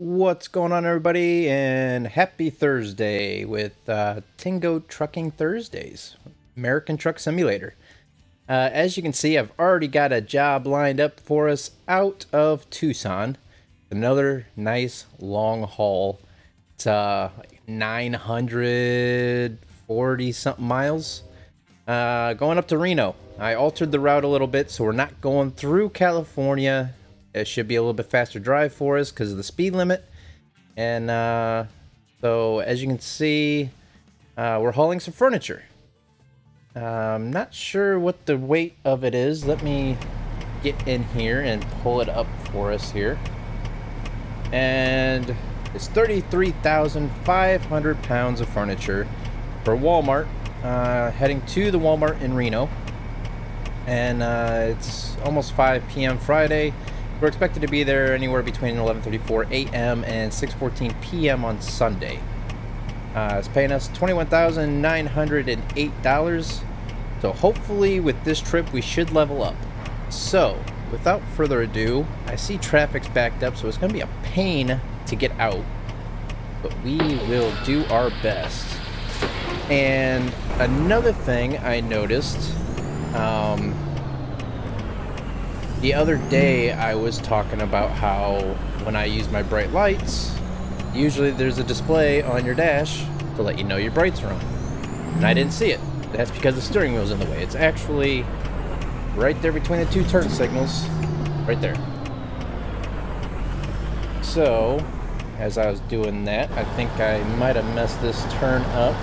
What's going on, everybody, and happy Thursday with Tingoat Trucking Thursdays, American Truck Simulator. As you can see, I've already got a job lined up for us out of Tucson. Another nice long haul. It's 940 something miles going up to Reno. I altered the route a little bit, so we're not going through California. It should be a little bit faster drive for us because of the speed limit. And so as you can see, we're hauling some furniture. I'm not sure what the weight of it is. Let me get in here and pull it up for us here. And it's 33,500 pounds of furniture for Walmart, heading to the Walmart in Reno. And it's almost 5 p.m. Friday. We're expected to be there anywhere between 11:34 a.m. and 6:14 p.m. on Sunday. It's paying us $21,908. So hopefully with this trip we should level up. So without further ado, I see traffic's backed up, so it's going to be a pain to get out. But we will do our best. And another thing I noticed, the other day I was talking about how when I use my bright lights, usually there's a display on your dash to let you know your brights are on. And I didn't see it. That's because the steering wheel's in the way. It's actually right there between the two turn signals. Right there. So, as I was doing that, I think I might have messed this turn up.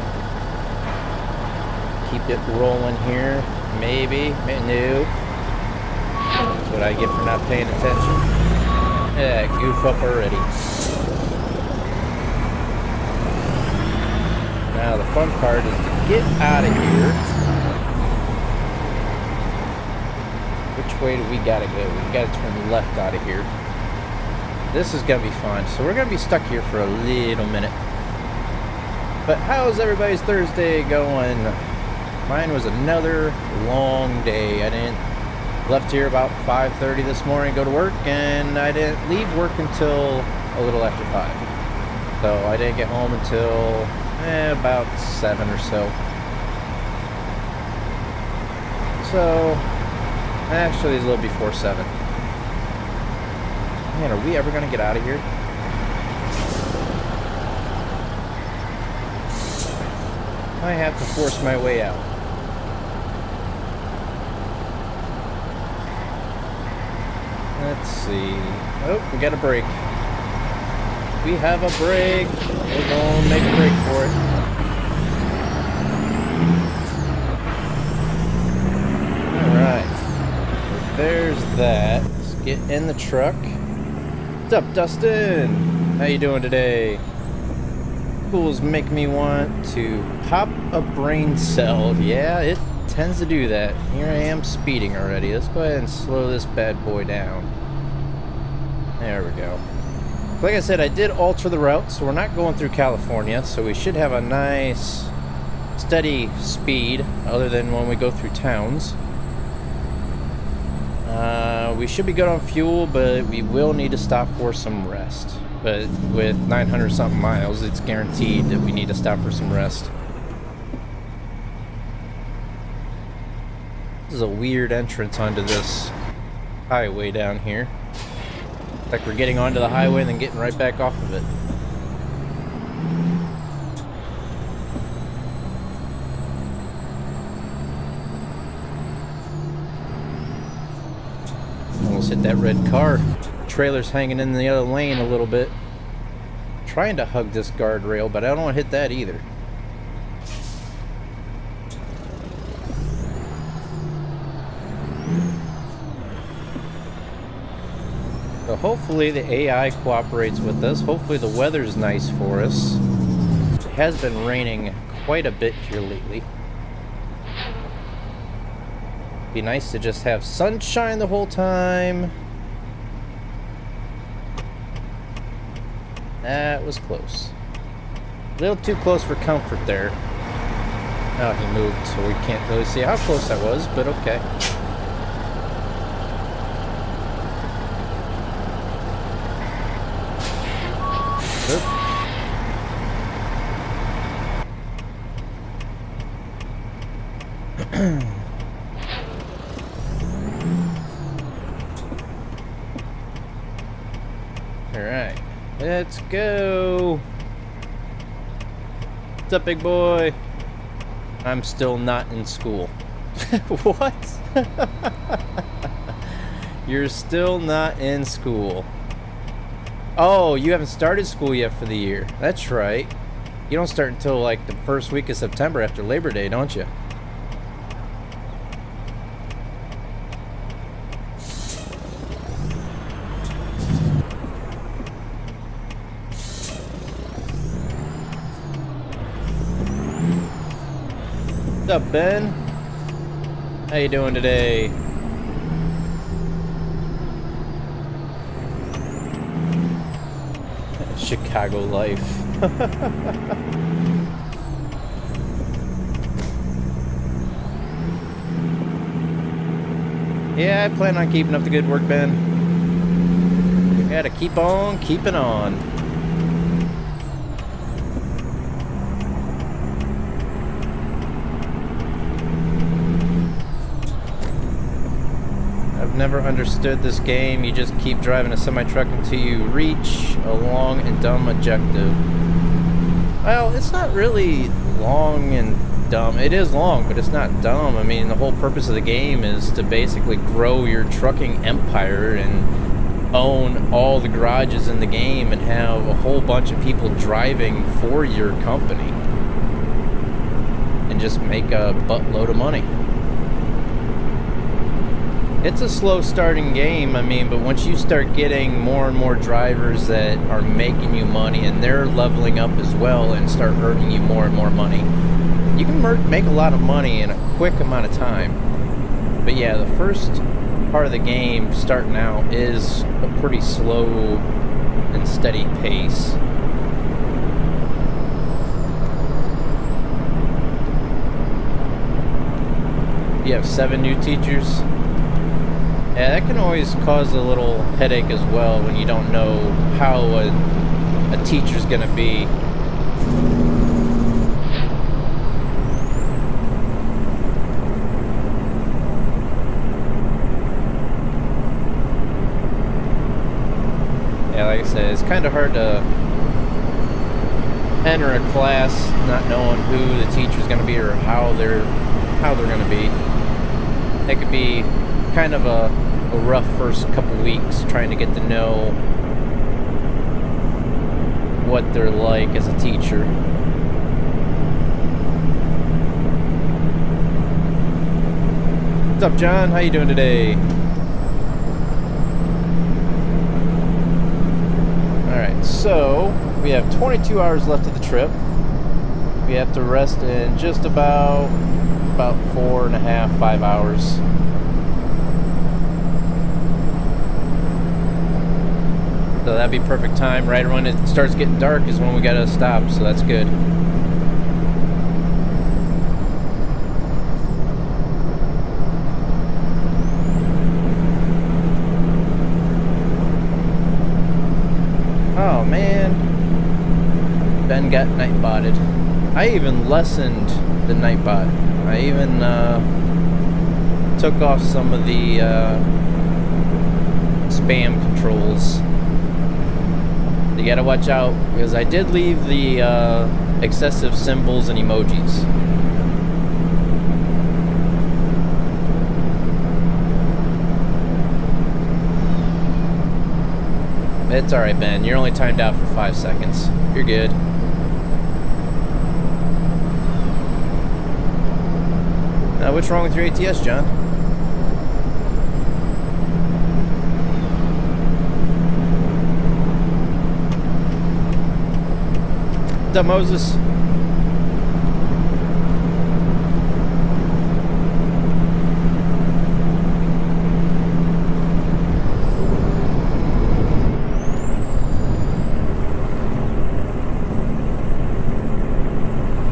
Keep it rolling here. Maybe. No. That's what I get for not paying attention. Yeah, goof up already. Now the fun part is to get out of here. Which way do we gotta go? We gotta turn left out of here. This is gonna be fun. So we're gonna be stuck here for a little minute. But how's everybody's Thursday going? Mine was another long day. Left here about 5:30 this morning, go to work, and I didn't leave work until a little after 5. So I didn't get home until about 7 or so. So actually it's a little before 7. Man, are we ever gonna get out of here? I have to force my way out. Let's see. Oh, we got a break. We have a break. We're going to make a break for it. Alright. There's that. Let's get in the truck. What's up, Dustin? How you doing today? Fools make me want to pop a brain cell. Yeah, it tends to do that. Here I am speeding already. Let's go ahead and slow this bad boy down. There we go. Like I said, I did alter the route, so we're not going through California, so we should have a nice steady speed other than when we go through towns. We should be good on fuel, but we will need to stop for some rest. But with 900 something miles, it's guaranteed that we need to stop for some rest. This is a weird entrance onto this highway down here. Like we're getting onto the highway and then getting right back off of it. Almost hit that red car. Trailer's hanging in the other lane a little bit. Trying to hug this guardrail, but I don't want to hit that either. So hopefully the AI cooperates with us. Hopefully the weather's nice for us. It has been raining quite a bit here lately. Be nice to just have sunshine the whole time. That was close. A little too close for comfort there. Oh, he moved, so we can't really see how close that was, but okay. Oop. Alright, let's go. What's up, big boy? I'm still not in school. What? You're still not in school. Oh, you haven't started school yet for the year. That's right. You don't start until like the first week of September after Labor Day, don't you? What's up, Ben? How you doing today? Chicago life. Yeah, I plan on keeping up the good work, Ben. You gotta keep on keeping on. Never understood this game. You just keep driving a semi-truck until you reach a long and dumb objective. Well, it's not really long and dumb. It is long, but it's not dumb. I mean, the whole purpose of the game is to basically grow your trucking empire and own all the garages in the game and have a whole bunch of people driving for your company and just make a buttload of money. It's a slow starting game, I mean, but once you start getting more and more drivers that are making you money and they're leveling up as well and start earning you more and more money, you can make a lot of money in a quick amount of time. But yeah, the first part of the game starting out is a pretty slow and steady pace. You have 7 new teachers. Yeah, that can always cause a little headache as well when you don't know how a teacher's gonna be. Yeah, like I said, it's kind of hard to enter a class not knowing who the teacher's gonna be or how they're gonna be. It could be kind of a rough first couple weeks trying to get to know what they're like as a teacher. What's up, John? How you doing today? Alright, so we have 22 hours left of the trip. We have to rest in just about 4.5, 5 hours. So that'd be perfect time. Right when it starts getting dark is when we gotta stop, so that's good. Oh man, Ben got nightbotted. I even lessened the nightbot. I even took off some of the spam controls. You gotta watch out, because I did leave the excessive symbols and emojis. It's alright, Ben. You're only timed out for 5 seconds. You're good. Now, what's wrong with your ATS, John? What's up, Moses?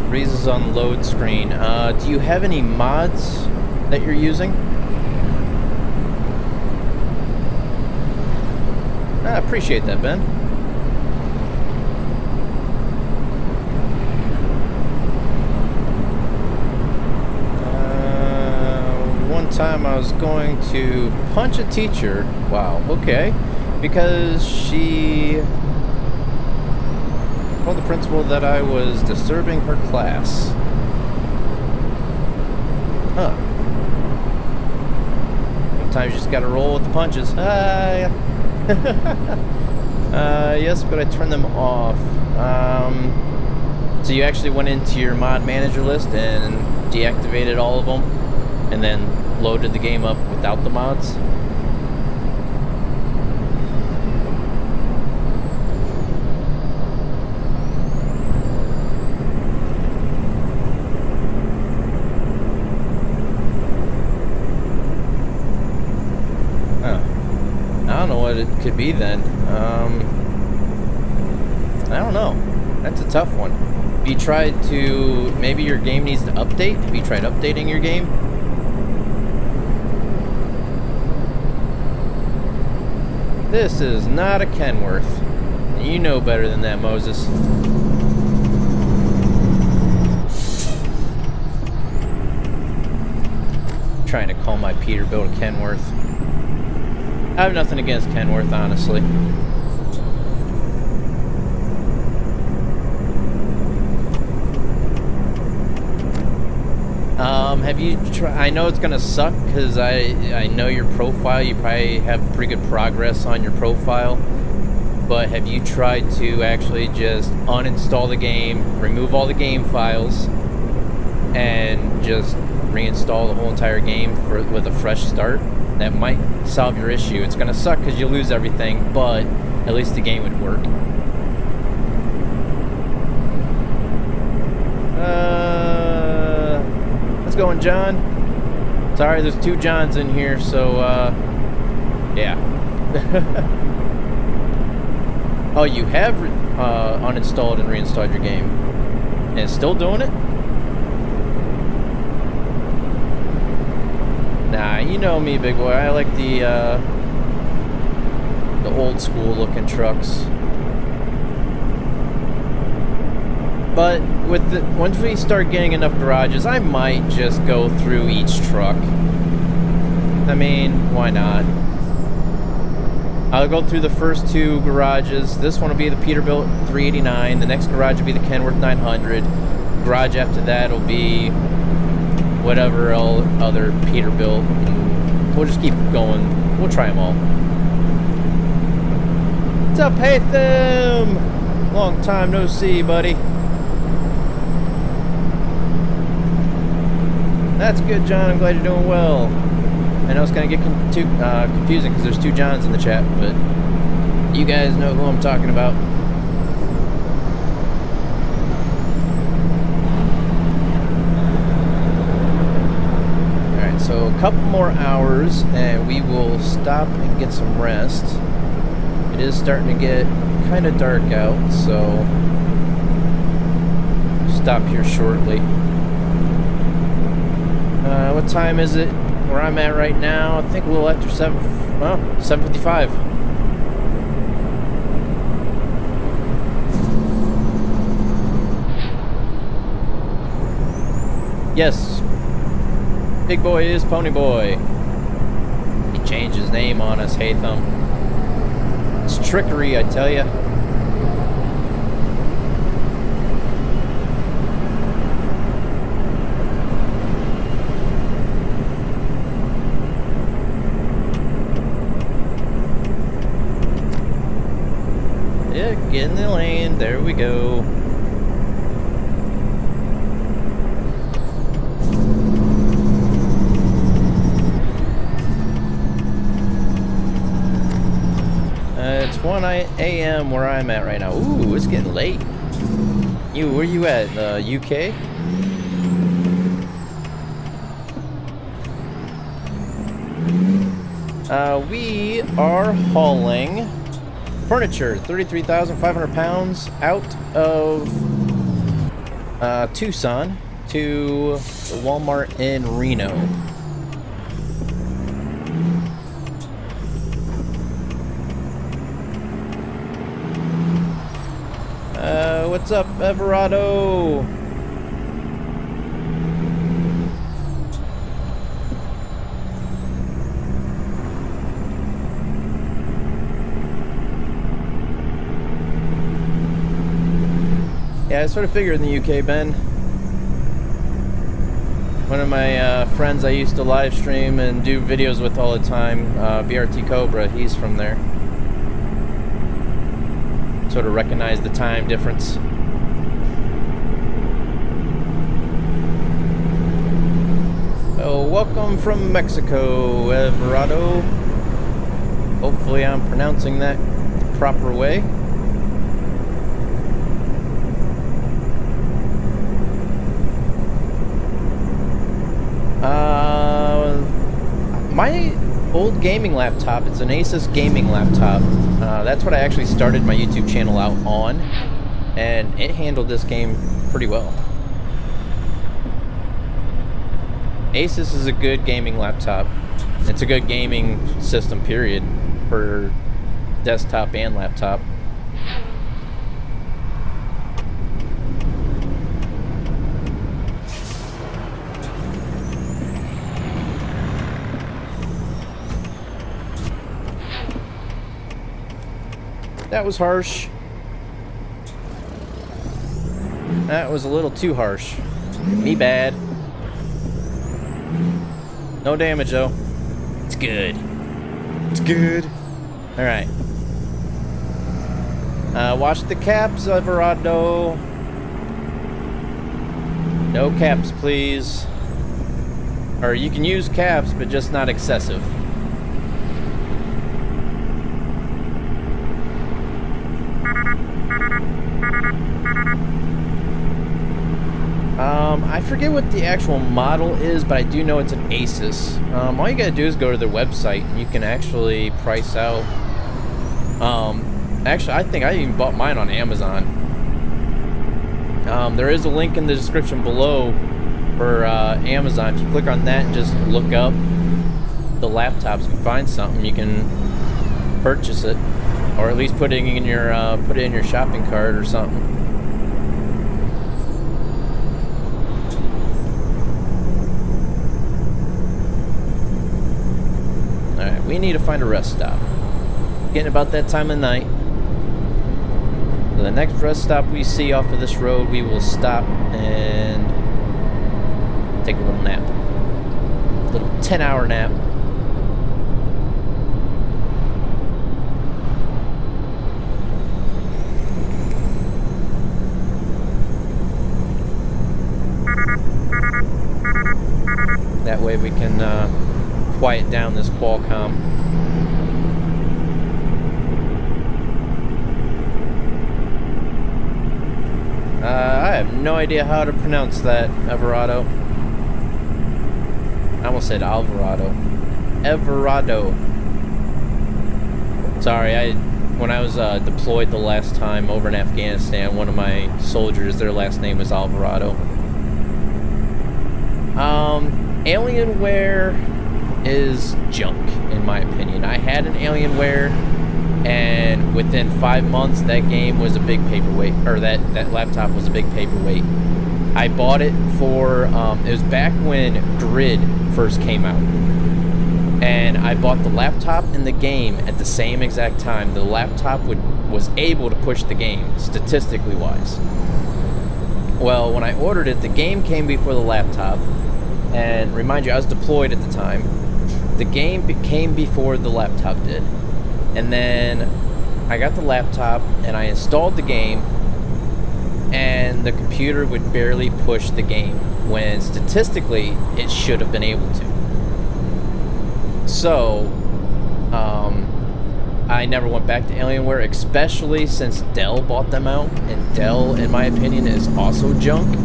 Breeze on load screen. Do you have any mods that you're using? I appreciate that, Ben. time I was going to punch a teacher. Wow, okay. Because she told the principal that I was disturbing her class. Huh. Sometimes you just gotta roll with the punches. Yes, but I turned them off. So you actually went into your mod manager list and deactivated all of them, and then loaded the game up without the mods? I don't know what it could be then. I don't know. That's a tough one. Have you tried to... maybe your game needs to update? Have you tried updating your game? This is not a Kenworth. You know better than that, Moses. Trying to call my Peterbilt a Kenworth. I have nothing against Kenworth, honestly. Have you tried... I know it's gonna suck because I know your profile. You probably have pretty good progress on your profile. But have you tried to actually just uninstall the game, remove all the game files, and just reinstall the whole entire game with a fresh start? That might solve your issue. It's gonna suck because you lose everything, but at least the game would work. How's it going, John? Sorry, there's 2 Johns in here, so yeah. Oh, you have uninstalled and reinstalled your game, and it's still doing it? Nah, you know me, big boy. I like the old school looking trucks. But with the, once we start getting enough garages, I might just go through each truck. I mean, why not? I'll go through the first 2 garages. This one will be the Peterbilt 389. The next garage will be the Kenworth 900. Garage after that will be whatever other Peterbilt. We'll just keep going. We'll try them all. What's up, Haytham? Long time no see, buddy. That's good, John. I'm glad you're doing well. I know it's gonna get confusing because there's 2 Johns in the chat, but you guys know who I'm talking about. Alright, so a couple more hours and we will stop and get some rest. It is starting to get kind of dark out, so stop here shortly. What time is it where I'm at right now? I think a little after 7:55. Yes, big boy is Pony Boy. He changed his name on us, Haytham. It's trickery, I tell ya. Get in the lane, there we go. It's 1 a.m. where I'm at right now. Ooh, it's getting late. Where you at? UK? We are hauling furniture, 33,500 pounds out of Tucson to the Walmart in Reno. What's up, Everado? Yeah, I sort of figured in the UK, Ben. One of my friends I used to live stream and do videos with all the time, BRT Cobra, he's from there. Sort of recognize the time difference. Oh, welcome from Mexico, Everardo. Hopefully I'm pronouncing that the proper way. My old gaming laptop, it's an ASUS gaming laptop. That's what I actually started my YouTube channel out on, and it handled this game pretty well. ASUS is a good gaming laptop. It's a good gaming system, period, for desktop and laptop. That was harsh. That was a little too harsh. Me bad. No damage though. It's good. It's good. Alright. Watch the caps, Everardo. No caps, please. Or you can use caps, but just not excessive. I forget what the actual model is, but I do know it's an ASUS. All you gotta do is go to their website, and you can actually price out. Actually, I think I even bought mine on Amazon. There is a link in the description below for Amazon. If you click on that and just look up the laptops, if you find something, you can purchase it, or at least put it in your shopping cart or something. We need to find a rest stop. Getting about that time of night. The next rest stop we see off of this road, we will stop and take a little nap. A little 10-hour nap. That way we can quiet down this Qualcomm. I have no idea how to pronounce that, Everardo. I almost said Alvarado. Everardo. Sorry, when I was deployed the last time over in Afghanistan, one of my soldiers, their last name was Alvarado. Alienware is junk, in my opinion. I had an Alienware, and within 5 months, that game was a big paperweight, or that laptop was a big paperweight. I bought it for, it was back when Grid first came out, and I bought the laptop and the game at the same exact time. The laptop was able to push the game, statistically wise. Well, when I ordered it, the game came before the laptop, and remind you, I was deployed at the time. The game came before the laptop did. And then I got the laptop and I installed the game, and the computer would barely push the game when statistically it should have been able to. So I never went back to Alienware, especially since Dell bought them out, and Dell, in my opinion, is also junk.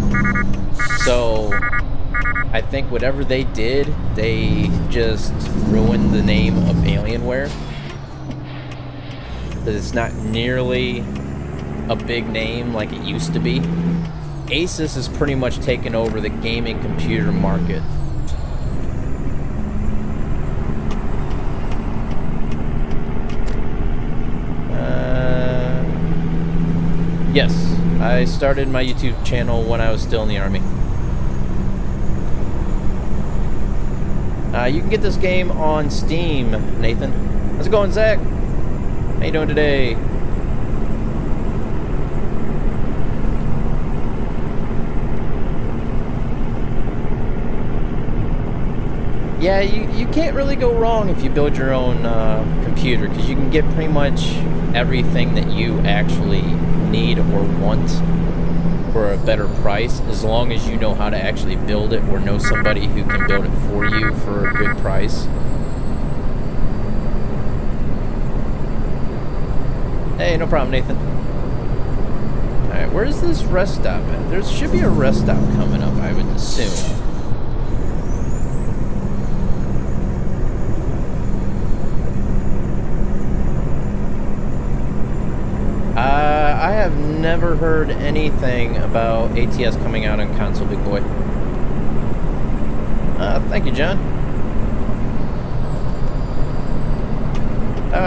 So I think whatever they did, they just ruined the name of Alienware. Because it's not nearly a big name like it used to be. ASUS has pretty much taken over the gaming computer market. Yes, I started my YouTube channel when I was still in the Army. You can get this game on Steam, Nathan. How's it going, Zach? How you doing today? Yeah, you can't really go wrong if you build your own computer, because you can get pretty much everything that you actually need or want for a better price, as long as you know how to actually build it or know somebody who can build it for you for a good price. Hey, no problem, Nathan. Alright, where's this rest stop at? There should be a rest stop coming up, I would assume. I have never heard anything about ATS coming out on console, big boy. Thank you, John.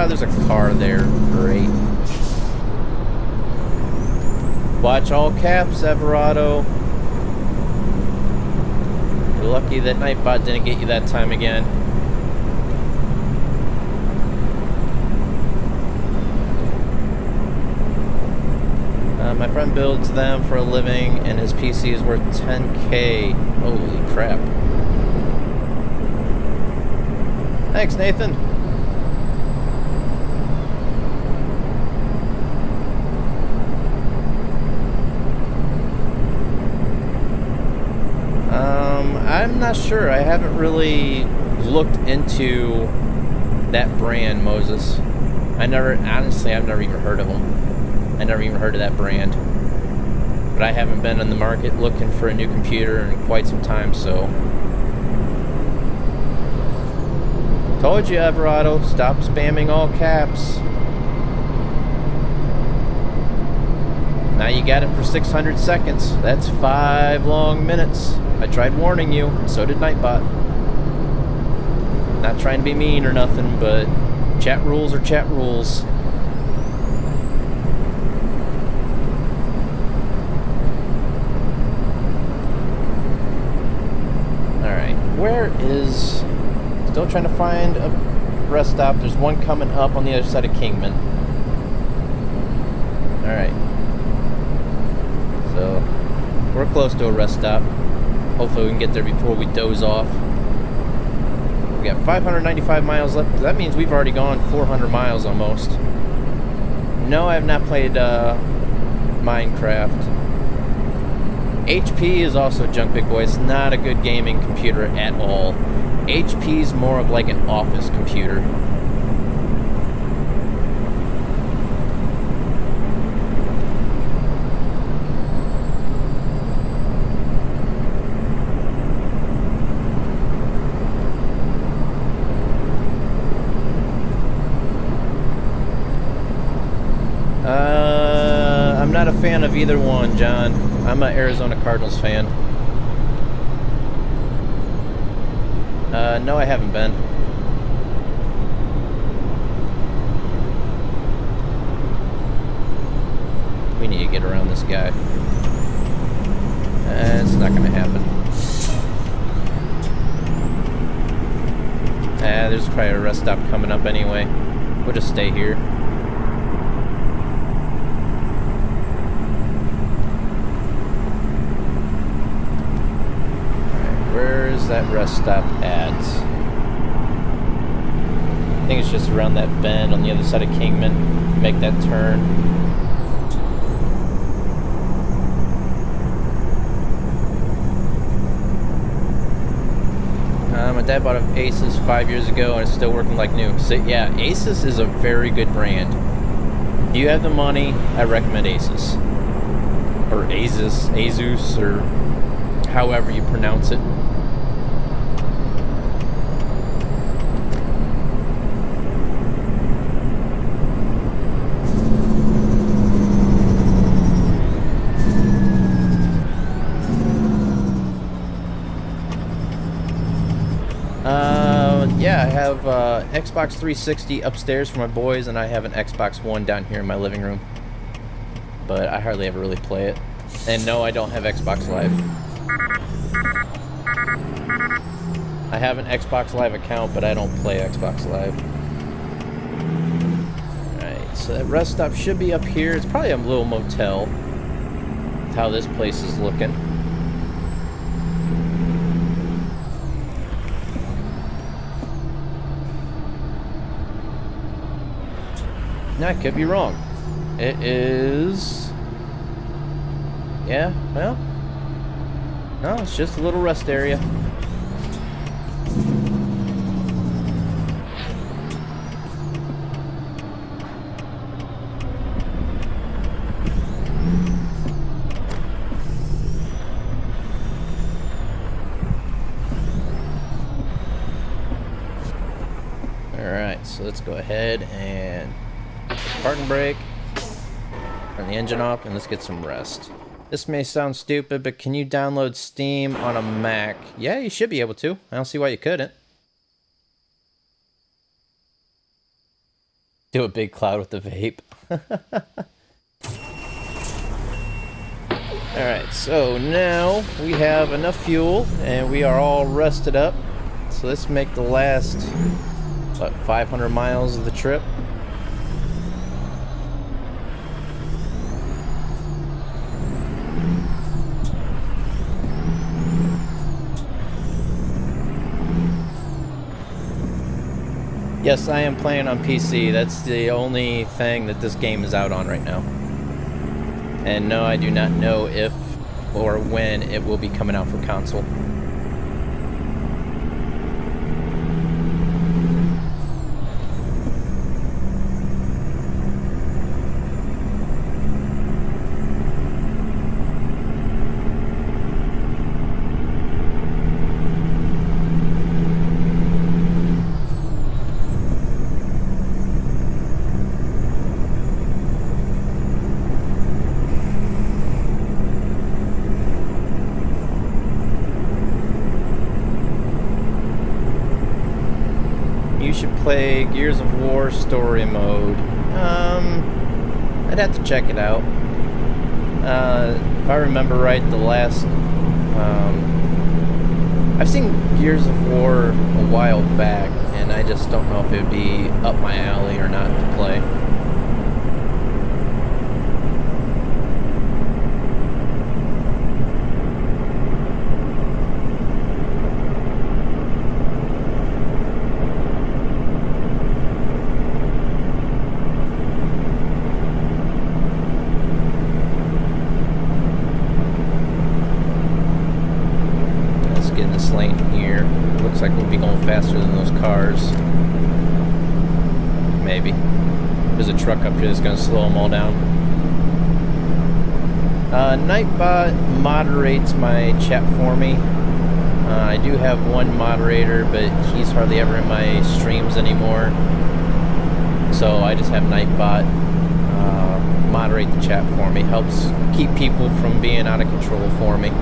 There's a car there. Great. Watch all caps, Everado. You're lucky that Nightbot didn't get you that time again. My friend builds them for a living, and his PC is worth 10K. Holy crap. Thanks, Nathan. I'm not sure. I haven't really looked into that brand, Moses. Honestly, I've never even heard of them. I never even heard of that brand. But I haven't been in the market looking for a new computer in quite some time, so. Told you, Everado, stop spamming all caps. Now you got it for 600 seconds. That's 5 long minutes. I tried warning you, and so did Nightbot. Not trying to be mean or nothing, but chat rules are chat rules. Where is... Still trying to find a rest stop. There's one coming up on the other side of Kingman. Alright. So, we're close to a rest stop. Hopefully we can get there before we doze off. We got 595 miles left. That means we've already gone 400 miles almost. No, I have not played Minecraft. HP is also junk, big boy. It's not a good gaming computer at all. HP is more of like an office computer. I'm not a fan of either one, John. I'm an Arizona Cardinals fan. No, I haven't been. We need to get around this guy. It's not going to happen. There's probably a rest stop coming up anyway. We'll just stay here. Where's that rest stop at? I think it's just around that bend on the other side of Kingman. Make that turn. My dad bought an ASUS 5 years ago and it's still working like new. So yeah, ASUS is a very good brand. If you have the money, I recommend ASUS. Or ASUS, or however you pronounce it. Yeah, I have Xbox 360 upstairs for my boys, and I have an Xbox One down here in my living room. But I hardly ever really play it. And no, I don't have Xbox Live. I have an Xbox Live account, but I don't play Xbox Live. Alright, so that rest stop should be up here. It's probably a little motel. That's how this place is looking. I could be wrong. It is... Yeah, well... No, it's just a little rest area. Alright, so let's go ahead and parking brake, turn the engine off, and let's get some rest. This may sound stupid, but can you download Steam on a Mac? Yeah, you should be able to. I don't see why you couldn't. Do a big cloud with the vape. Alright, so now we have enough fuel and we are all rested up. So let's make the last, what, 500 miles of the trip. Yes, I am playing on PC. That's the only thing that this game is out on right now. And no, I do not know if or when it will be coming out for console. Play Gears of War story mode. I'd have to check it out. If I remember right, the last I've seen Gears of War a while back, and I just don't know if it would be up my alley or not to play. Like we'll be going faster than those cars. Maybe. There's a truck up here that's going to slow them all down. Nightbot moderates my chat for me. I do have one moderator, but he's hardly ever in my streams anymore. So I just have Nightbot moderate the chat for me. Helps keep people from being out of control for me.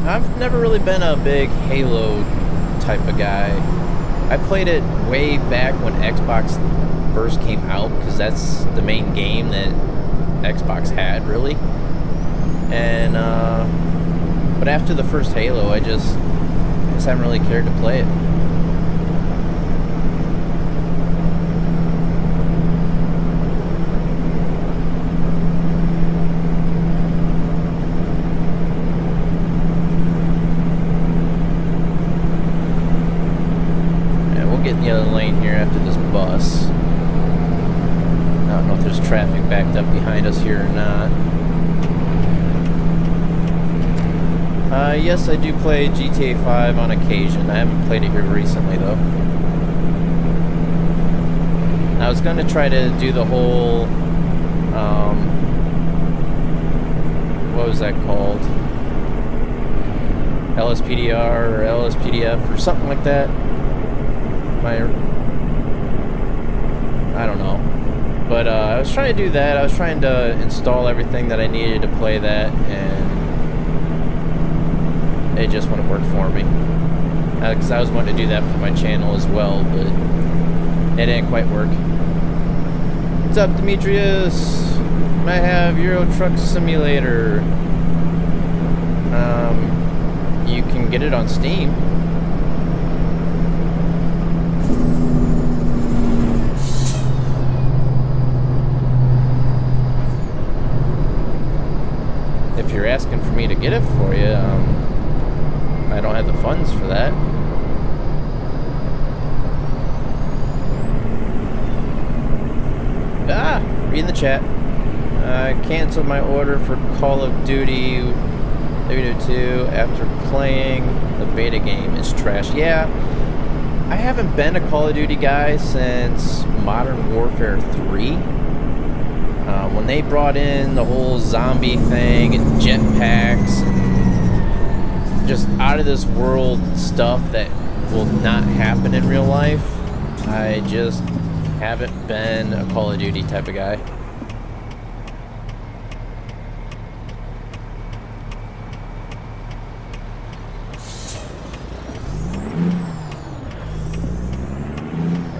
I've never really been a big Halo type of guy. I played it way back when Xbox first came out, because that's the main game that Xbox had, really. And, but after the first Halo, I just haven't really cared to play it. Get in the other lane here after this bus. I don't know if there's traffic backed up behind us here or not. Yes, I do play GTA 5 on occasion. I haven't played it here recently, though. I was going to try to do the whole, what was that called? LSPDR or LSPDF or something like that. I don't know, but I was trying to do that. I was trying to install everything that I needed to play that, and it just wouldn't work for me, because I was wanting to do that for my channel as well, but it didn't quite work. What's up, Demetrius? I have Euro Truck Simulator. You can get it on Steam. If you're asking for me to get it for you, I don't have the funds for that. the chat. I canceled my order for Call of Duty WW2 after playing the beta game. It's trash. Yeah, I haven't been a Call of Duty guy since Modern Warfare 3. When they brought in the whole zombie thing and jetpacks, just out of this world stuff that will not happen in real life, I just haven't been a Call of Duty type of guy.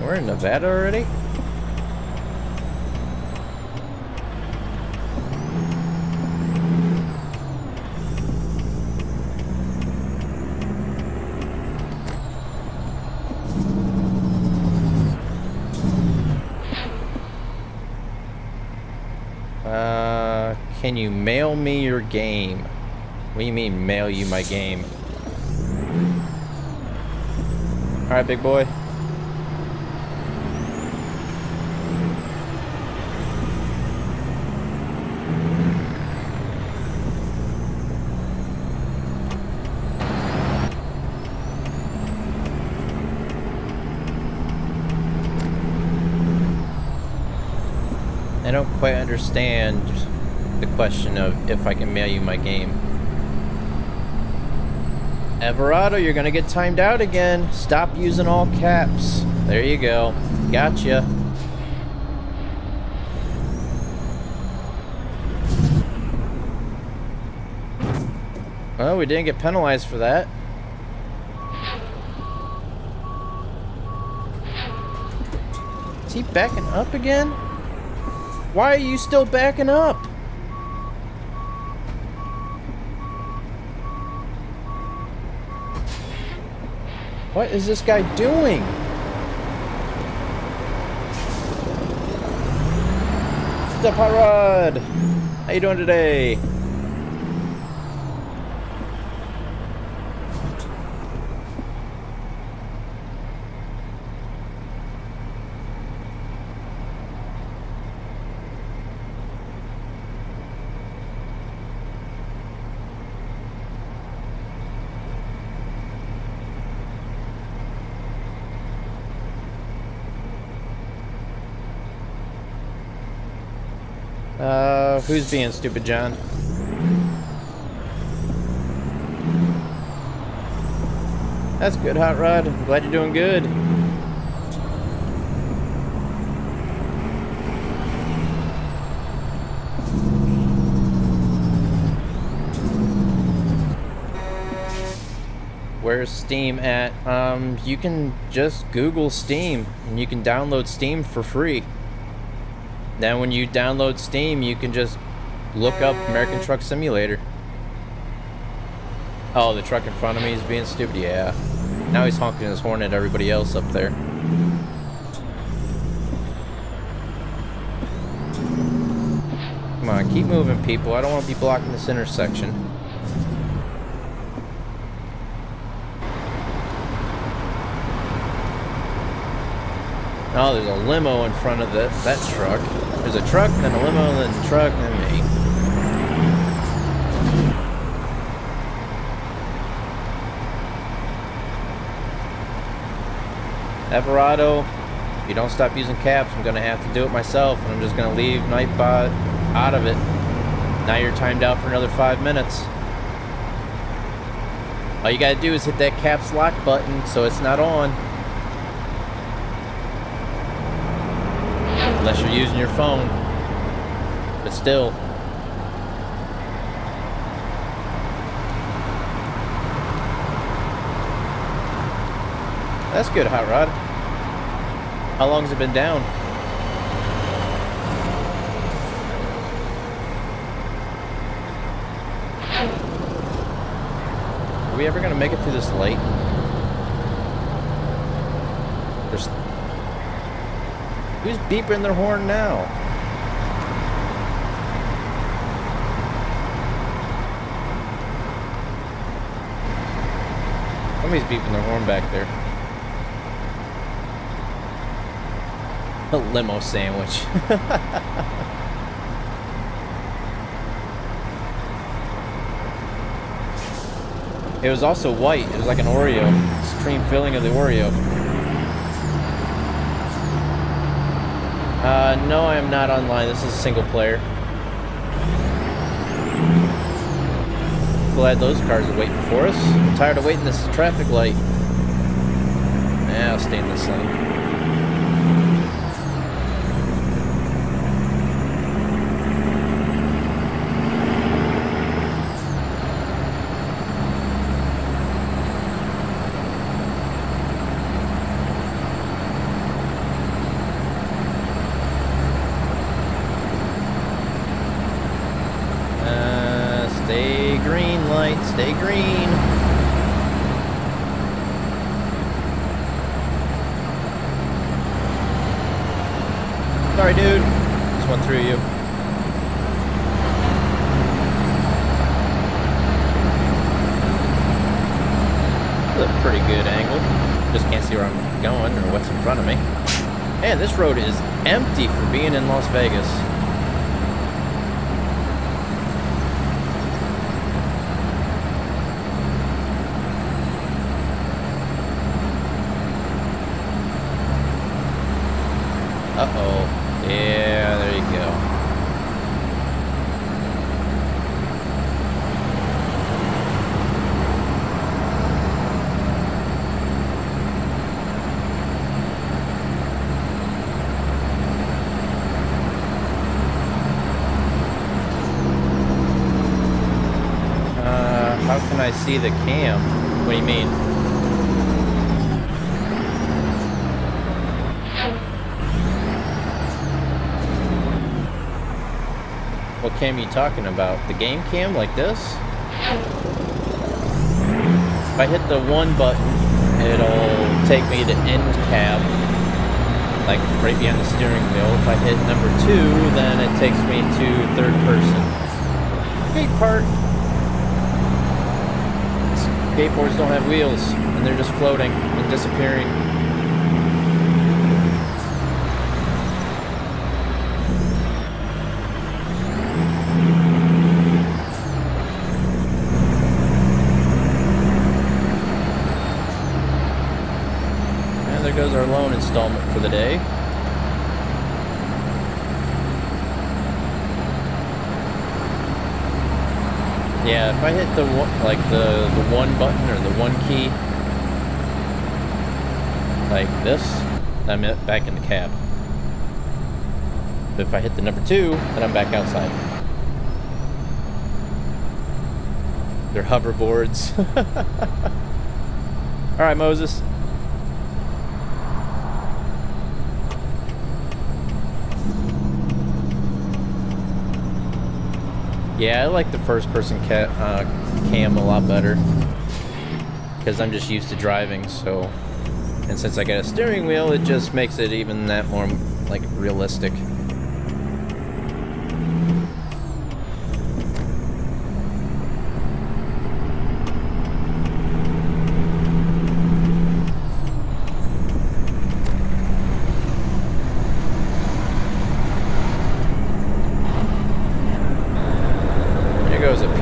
We're in Nevada already? Can you mail me your game? What do you mean, mail you my game? Alright, big boy. I don't quite understand the question of if I can mail you my game. Everado, you're gonna get timed out again. Stop using all caps. There you go. Gotcha. Well, we didn't get penalized for that. Is he backing up again? Why are you still backing up? What is this guy doing? What's up, Hot Rod? How you doing today? Who's being stupid, John? That's good, Hot Rod. I'm glad you're doing good. Where's Steam at? You can just Google Steam, and you can download Steam for free. Then when you download Steam, you can just look up American Truck Simulator. Oh, the truck in front of me is being stupid? Yeah. Now he's honking his horn at everybody else up there. Come on, keep moving, people. I don't want to be blocking this intersection. Oh, there's a limo in front of that truck. There's a truck, then a limo, then a truck, then me. Everado, if you don't stop using caps, I'm going to have to do it myself, and I'm just going to leave Nightbot out of it. Now you're timed out for another 5 minutes. All you got to do is hit that caps lock button so it's not on. Unless you're using your phone. But still. That's good, Hot Rod. How long has it been down? Are we ever gonna make it through this late? Who's beeping their horn now? Somebody's beeping their horn back there. A limo sandwich. It was also white. It was like an Oreo. Extreme filling of the Oreo. No, I am not online. This is single player. Glad those cars are waiting for us. I'm tired of waiting this traffic light. Yeah, I'll stay in this lane. Stay green, light. Stay green. Sorry, dude. Just went through you. That's a pretty good angle. Just can't see where I'm going or what's in front of me. Man, this road is empty for being in Las Vegas. Uh-oh. Yeah, there you go. How can I see the cam? What do you mean? What cam are you talking about? The game cam like this? If I hit the one button, it'll take me to end cab, like right behind the steering wheel. If I hit number 2, then it takes me to third person. Skate park. Skateboards don't have wheels, and they're just floating and disappearing. And there goes our loan installment for the day. Yeah, if I hit the one, like the one button or the one key, like this, I'm back in the cab. But if I hit the number 2, then I'm back outside. They're hoverboards. All right, Moses. Yeah, I like the first-person cam a lot better because I'm just used to driving. So, and since I got a steering wheel, it just makes it even that more like realistic.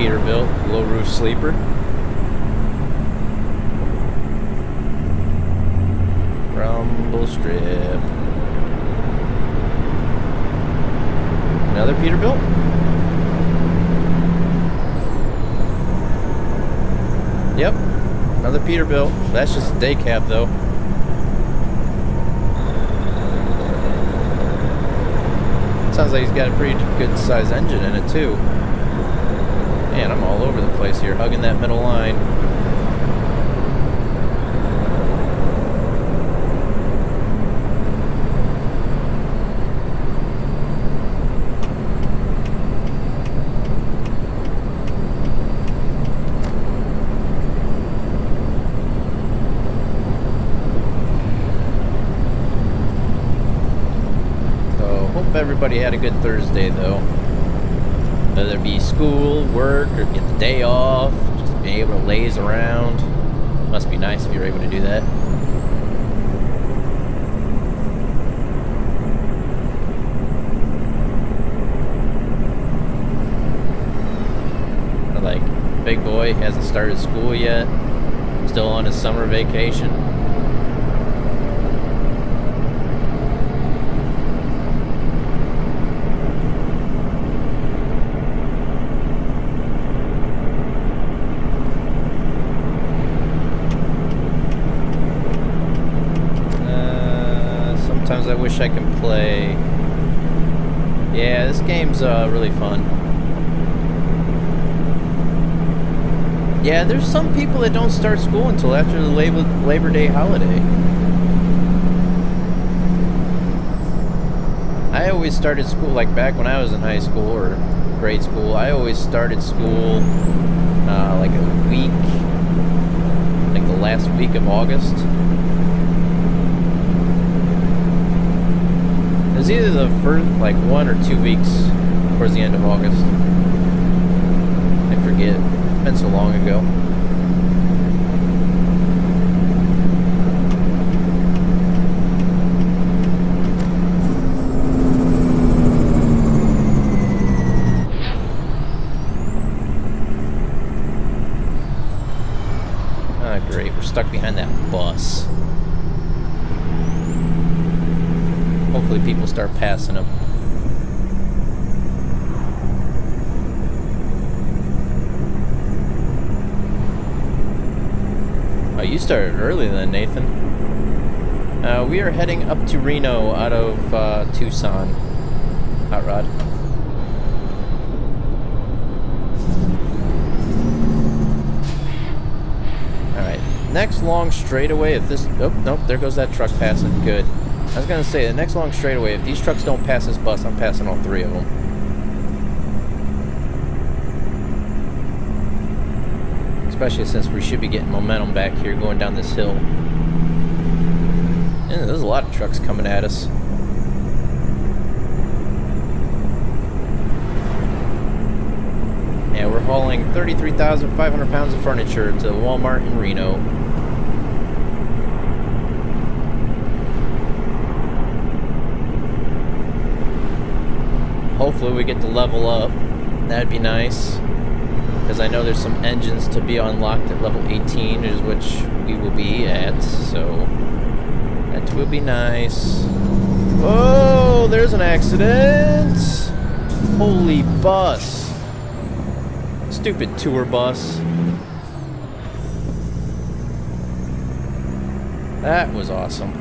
Peterbilt, low roof sleeper. Rumble strip. Another Peterbilt. Yep, another Peterbilt. That's just a day cab though. Sounds like he's got a pretty good size engine in it too. Man, I'm all over the place here, hugging that middle line. So, hope everybody had a good Thursday, though. Whether it be school, work, or get the day off, just being able to laze around. Must be nice if you're able to do that. I like big boy. He hasn't started school yet. Still on his summer vacation. Sometimes I wish I could play. Yeah, this game's really fun. Yeah, there's some people that don't start school until after the Labor Day holiday. I always started school, like back when I was in high school or grade school, I always started school like a week, like the last week of August. It was either the first, like 1 or 2 weeks towards the end of August. I forget. It's been so long ago. Ah, great. We're stuck behind that bus. Hopefully people start passing them. Oh, you started early then, Nathan. We are heading up to Reno out of Tucson. Hot Rod. Alright, next long straightaway, if this... Oh, nope, there goes that truck passing. Good. I was gonna say, the next long straightaway, if these trucks don't pass this bus, I'm passing all 3 of them. Especially since we should be getting momentum back here going down this hill. And there's a lot of trucks coming at us. Yeah, we're hauling 33,500 pounds of furniture to Walmart in Reno. Hopefully we get to level up. That'd be nice. Because I know there's some engines to be unlocked at level 18, is which we will be at, so that will be nice. Oh, there's an accident! Holy bus! Stupid tour bus. That was awesome.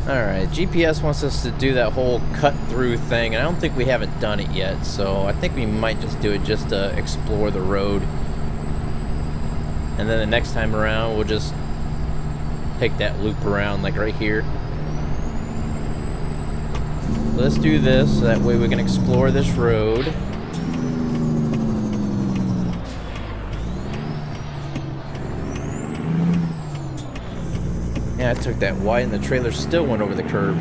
Alright, GPS wants us to do that whole cut-through thing, and I don't think we haven't done it yet, so I think we might just do it just to explore the road. And then the next time around, we'll just take that loop around, like right here. Let's do this, so that way we can explore this road. Yeah, I took that wide and the trailer still went over the curb.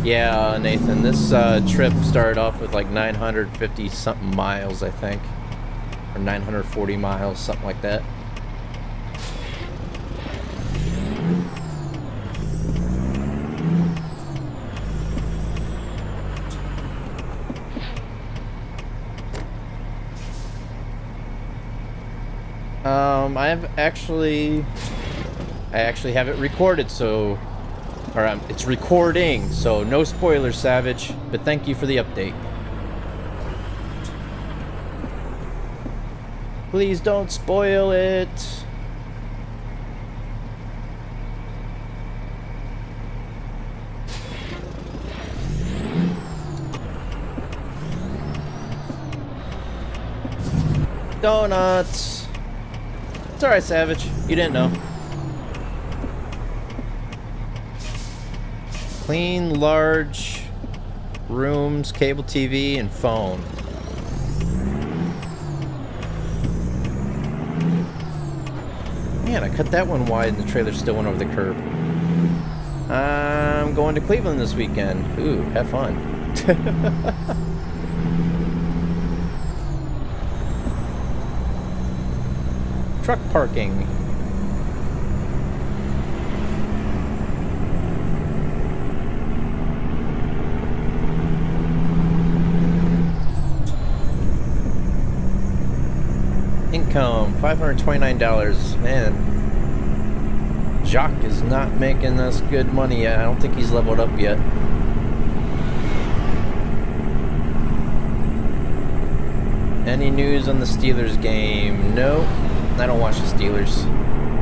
Yeah, Nathan, this trip started off with like 950 something miles, I think. Or 940 miles, something like that. I actually have it recorded, so, or it's recording, so no spoilers, Savage, but thank you for the update. Please don't spoil it. Donuts. It's alright, Savage. You didn't know. Clean, large rooms, cable TV, and phone. Man, I cut that one wide and the trailer still went over the curb. I'm going to Cleveland this weekend. Ooh, have fun. Truck parking. Income, $529. Man, Jacques is not making us good money yet. I don't think he's leveled up yet. Any news on the Steelers game? No, I don't watch the Steelers.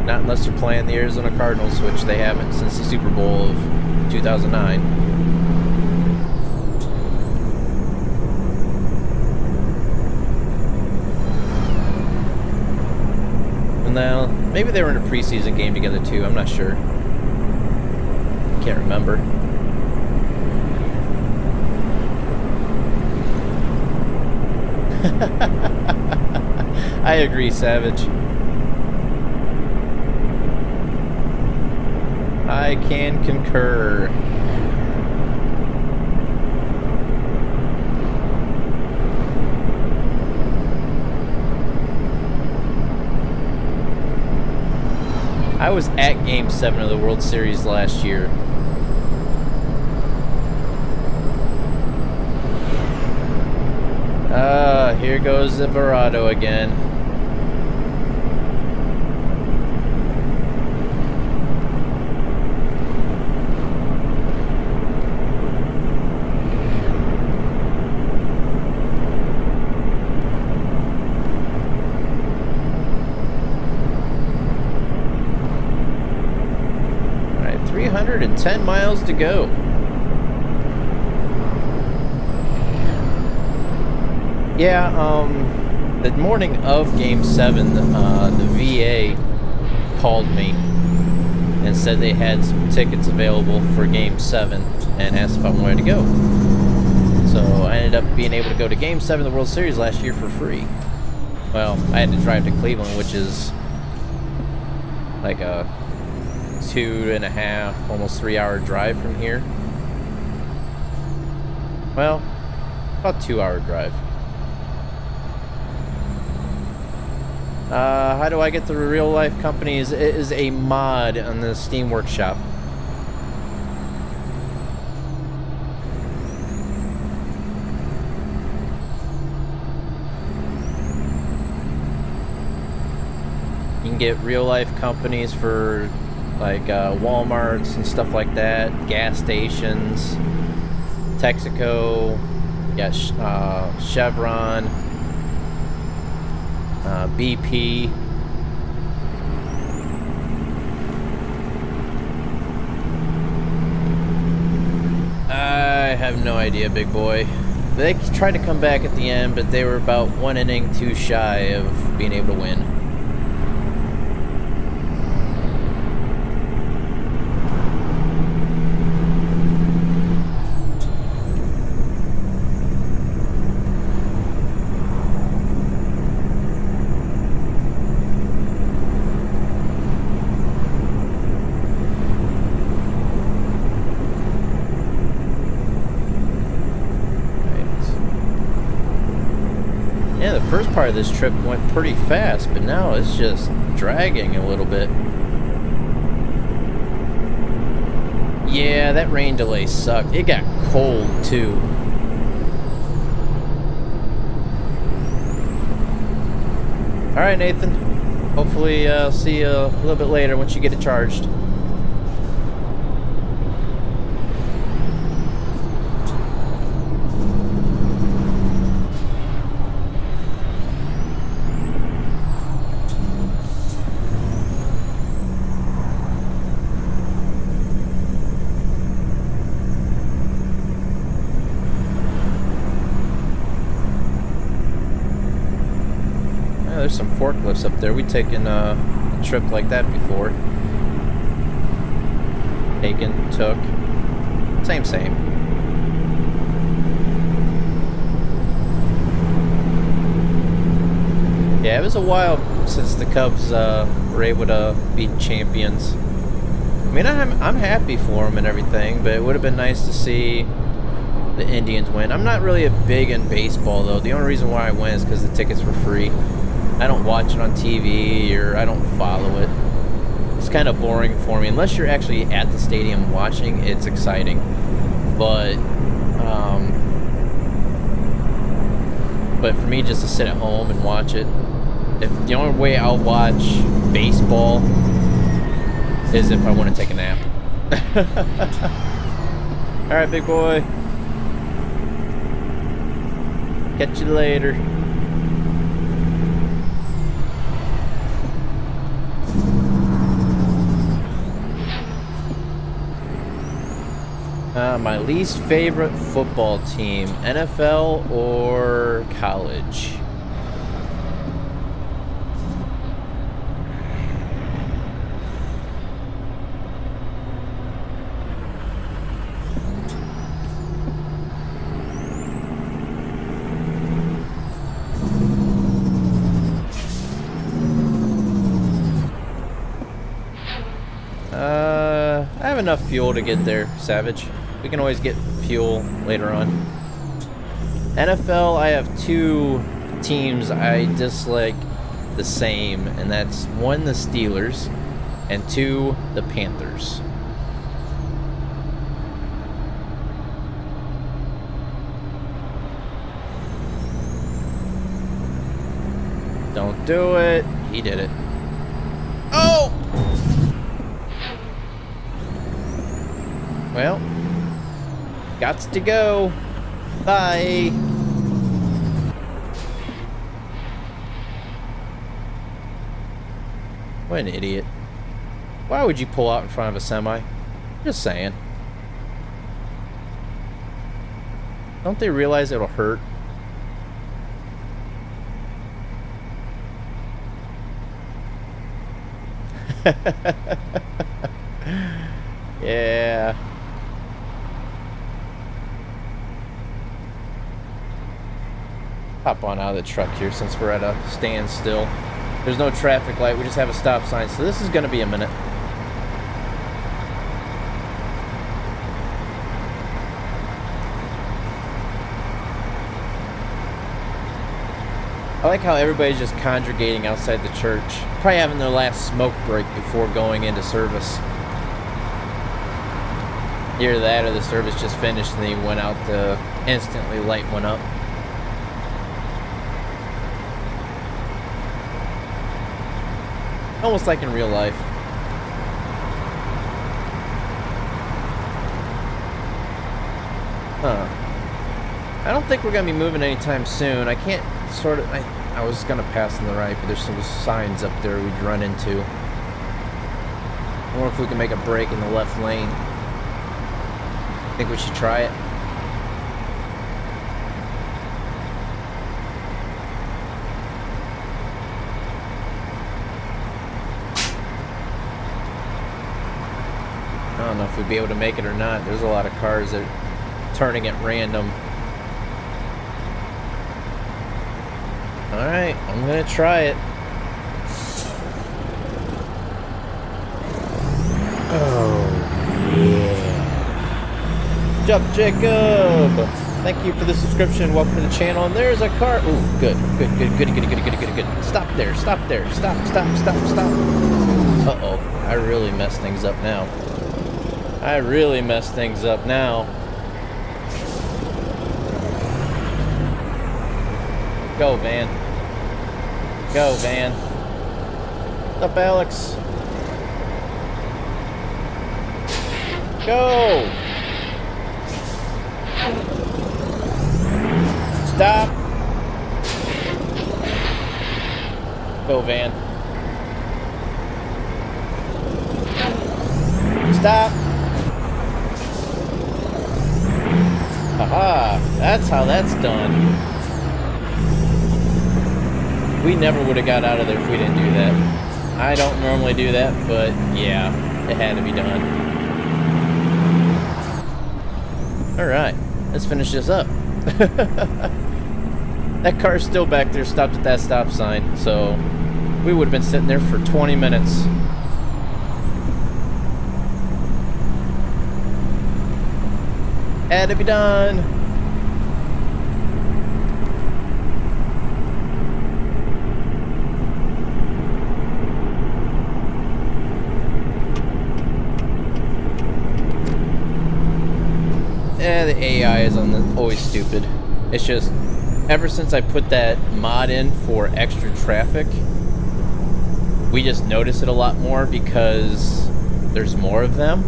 Not unless they're playing the Arizona Cardinals, which they haven't since the Super Bowl of 2009. And now, maybe they were in a preseason game together too, I'm not sure. Can't remember. I agree, Savage. I can concur. I was at Game 7 of the World Series last year. Here goes the Verado again. All right, 310 miles to go. Yeah, the morning of Game 7, the VA called me and said they had some tickets available for Game 7 and asked if I wanted to go. So I ended up being able to go to Game 7 of the World Series last year for free. Well, I had to drive to Cleveland, which is like a 2.5, almost 3-hour drive from here. Well, about 2-hour drive. How do I get the real life companies? It is a mod on the Steam Workshop. You can get real life companies for like Walmarts and stuff like that, gas stations, Texaco, yeah, Chevron, BP. I have no idea, big boy. They tried to come back at the end, but they were about 1 inning too shy of being able to win. First part of this trip went pretty fast, but now it's just dragging a little bit. Yeah, that rain delay sucked. It got cold too. Alright, Nathan. Hopefully I'll see you a little bit later once you get it charged. There's some forklifts up there. We've taken a trip like that before. Taken, took. Same. Yeah, it was a while since the Cubs were able to beat champions. I mean, I'm happy for them and everything, but it would have been nice to see the Indians win. I'm not really a big in baseball, though. The only reason why I went is because the tickets were free. I don't watch it on TV or I don't follow it. It's kind of boring for me. Unless you're actually at the stadium watching, it's exciting. But for me just to sit at home and watch it, if the only way I'll watch baseball is if I want to take a nap. Alright, big boy. Catch you later. My least favorite football team, NFL or college? I have enough fuel to get there, Savage. We can always get fuel later on. NFL, I have two teams I dislike the same, and that's one, the Steelers, and two, the Panthers. Don't do it. He did it. Oh! Well, gots to go. Bye. What an idiot. Why would you pull out in front of a semi? Just saying. Don't they realize it'll hurt? Yeah. Hop on out of the truck here since we're at a standstill. There's no traffic light, we just have a stop sign, so this is going to be a minute. I like how everybody's just congregating outside the church. Probably having their last smoke break before going into service. Either that or the service just finished and they went out to instantly light one up. Almost like in real life. Huh. I don't think we're going to be moving anytime soon. I can't sort of... I was going to pass on the right, but there's some signs up there we'd run into. I wonder if we can make a break in the left lane. Think we should try it? I don't know if we'd be able to make it or not. There's a lot of cars that are turning at random. Alright, I'm gonna try it. Oh, yeah. Good job, Jacob! Thank you for the subscription. Welcome to the channel. And there's a car. Ooh, good. Stop there, stop there. Stop. Uh-oh. I really messed things up now. Go, van. Go, van. What's up, Alex? Go! Stop! Go, van. Stop! Haha, that's how that's done. We never would have got out of there if we didn't do that. I don't normally do that, but yeah, it had to be done. Alright, let's finish this up. That car's still back there, stopped at that stop sign, so we would have been sitting there for 20 minutes. Had to be done. the AI is always stupid. It's just, ever since I put that mod in for extra traffic, we just notice it a lot more because there's more of them.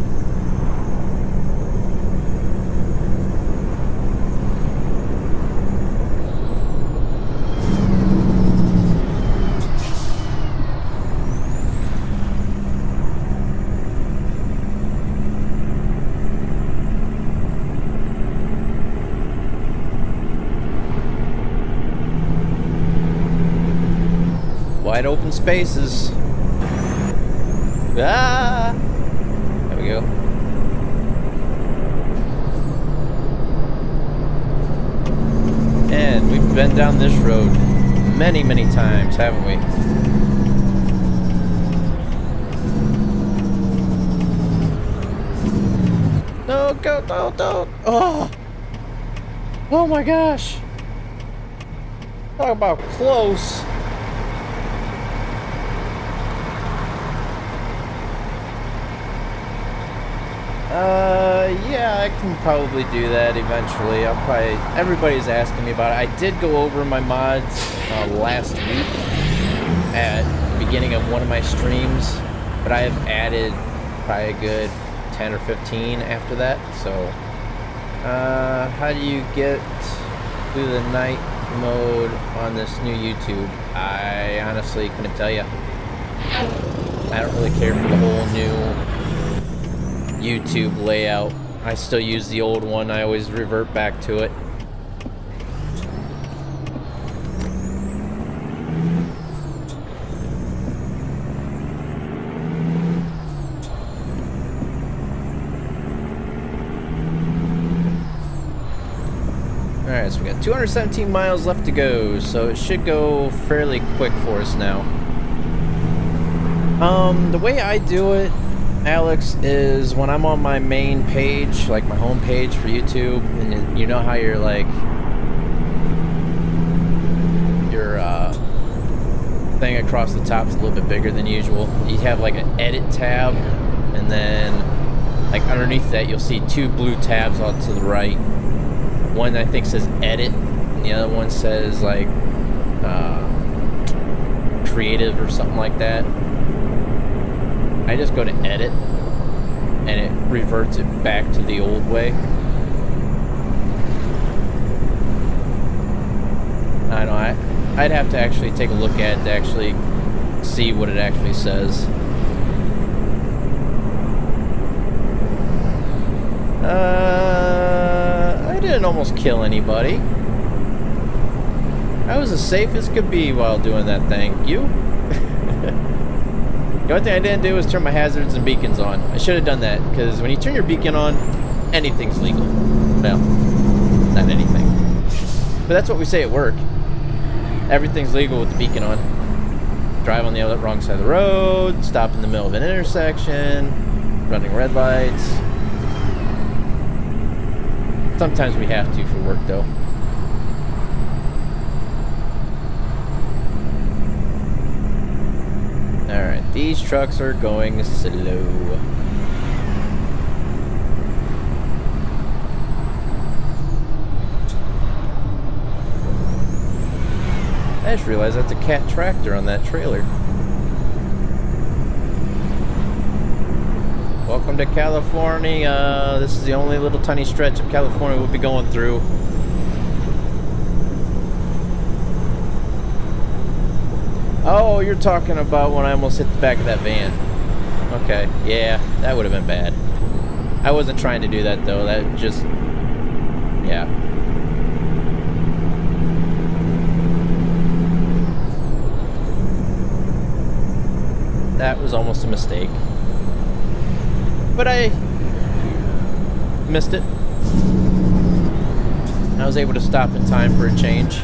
Wide open spaces. Ah! There we go. And we've been down this road many, many times, haven't we? No, go, don't. Oh! Oh my gosh! Talk about close. Yeah, I can probably do that eventually. Everybody's asking me about it. I did go over my mods last week at the beginning of one of my streams, but I have added probably a good 10 or 15 after that. So, how do you get through the night mode on this new YouTube? I honestly couldn't tell you. I don't really care for the whole new YouTube layout. I still use the old one. I always revert back to it. Alright, so we got 217 miles left to go, so it should go fairly quick for us now. The way I do it, Alex, is when I'm on my main page, like my home page for YouTube, and you know how you're like, your thing across the top is a little bit bigger than usual. You have like an edit tab, and then like underneath that you'll see two blue tabs on to the right. One I think says edit, and the other one says like creative or something like that. I just go to edit and it reverts it back to the old way. I know, I'd have to actually take a look at it to actually see what it actually says. I didn't almost kill anybody. I was as safe as could be while doing that thing. You? The only thing I didn't do was turn my hazards and beacons on. I should have done that, because when you turn your beacon on, anything's legal. Well, not anything. But that's what we say at work. Everything's legal with the beacon on. Drive on the wrong side of the road, stop in the middle of an intersection, running red lights. Sometimes we have to for work, though. Alright, these trucks are going slow. I just realized that's a cat tractor on that trailer. Welcome to California. This is the only little tiny stretch of California we'll be going through. Oh, you're talking about when I almost hit the back of that van. Okay, yeah, that would have been bad. I wasn't trying to do that though, that just... yeah. That was almost a mistake. But I missed it. I was able to stop in time for a change.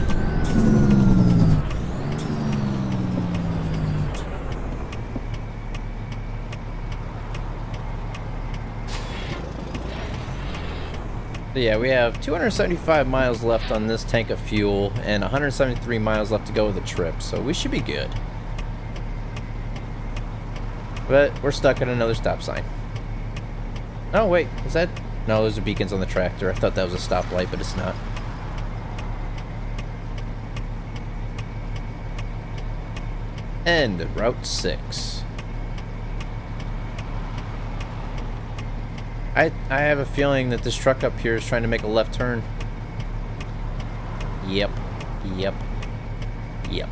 So yeah, we have 275 miles left on this tank of fuel and 173 miles left to go with the trip, so we should be good. But we're stuck at another stop sign. Oh wait, is that... No, those are beacons on the tractor. I thought that was a stoplight, but it's not. And Route 6. I have a feeling that this truck up here is trying to make a left turn. Yep. Yep. Yep.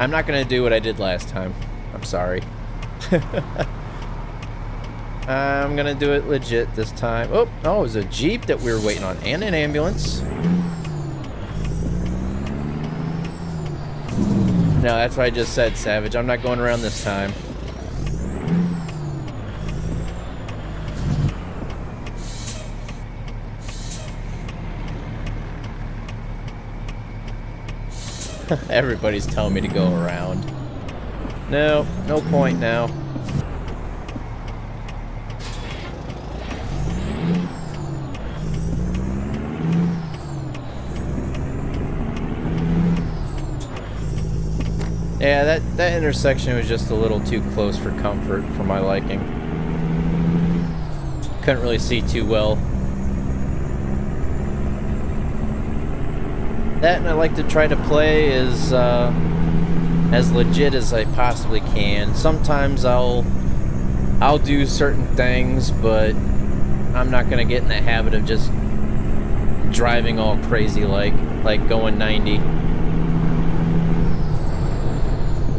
I'm not gonna do what I did last time. I'm sorry. I'm gonna do it legit this time. Oh, it was a Jeep that we were waiting on, and an ambulance. No, that's what I just said, Savage. I'm not going around this time. Everybody's telling me to go around. No, no point now. Yeah, that intersection was just a little too close for comfort for my liking. Couldn't really see too well. That, and I like to try to play as legit as I possibly can. Sometimes I'll do certain things, but I'm not gonna get in the habit of just driving all crazy like going 90.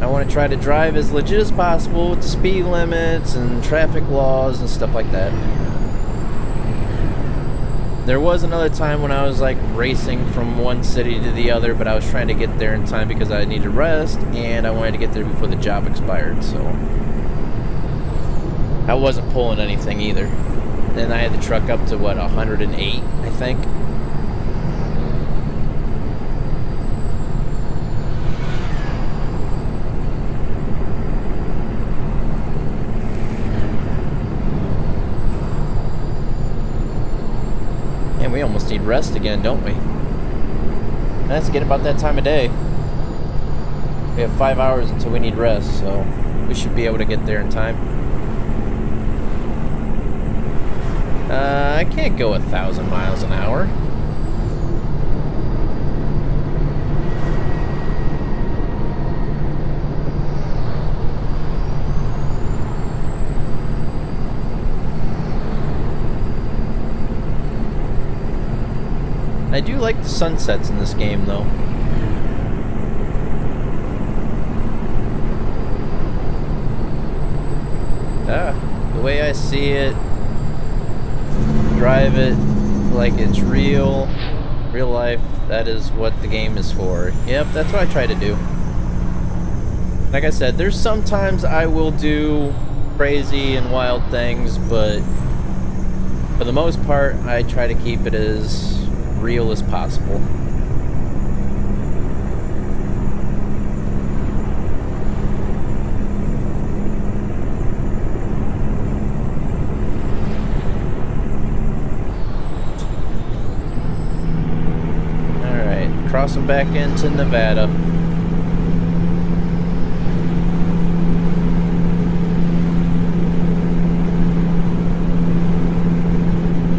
I want to try to drive as legit as possible with the speed limits and traffic laws and stuff like that. There was another time when I was like racing from one city to the other, but I was trying to get there in time because I needed rest and I wanted to get there before the job expired, so I wasn't pulling anything either. Then I had the truck up to what, 108, I think. We almost need rest again, don't we? That's getting about that time of day. We have 5 hours until we need rest, so we should be able to get there in time. I can't go 1,000 miles an hour. I do like the sunsets in this game, though. The way I see it, drive it like it's real life, that is what the game is for. Yep, that's what I try to do. Like I said, there's sometimes I will do crazy and wild things, but for the most part, I try to keep it as real as possible. Alright, crossing back into Nevada.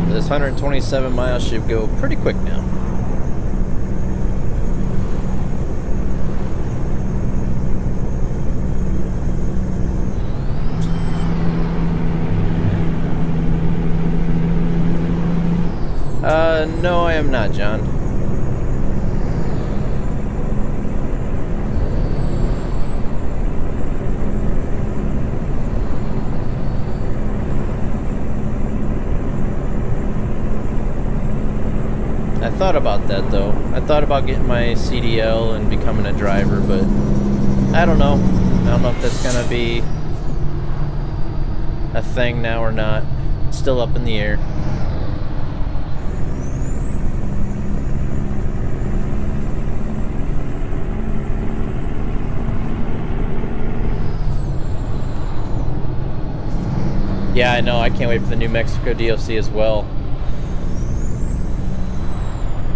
This 127 miles should go pretty quick now. No, I am not, John. I thought about that, though. I thought about getting my CDL and becoming a driver, but I don't know. I don't know if that's gonna be a thing now or not. It's still up in the air. Yeah, I know. I can't wait for the New Mexico DLC as well.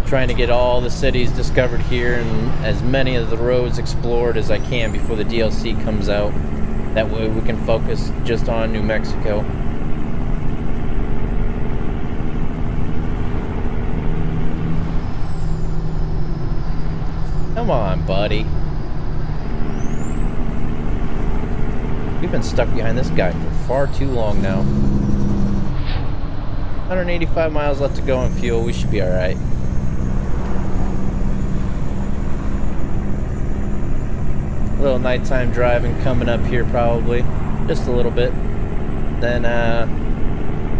Trying to get all the cities discovered here and as many of the roads explored as I can before the DLC comes out. That way we can focus just on New Mexico. Come on, buddy. We've been stuck behind this guy for far too long now. 185 miles left to go on fuel. We should be alright. A little nighttime driving coming up here probably. Just a little bit. Then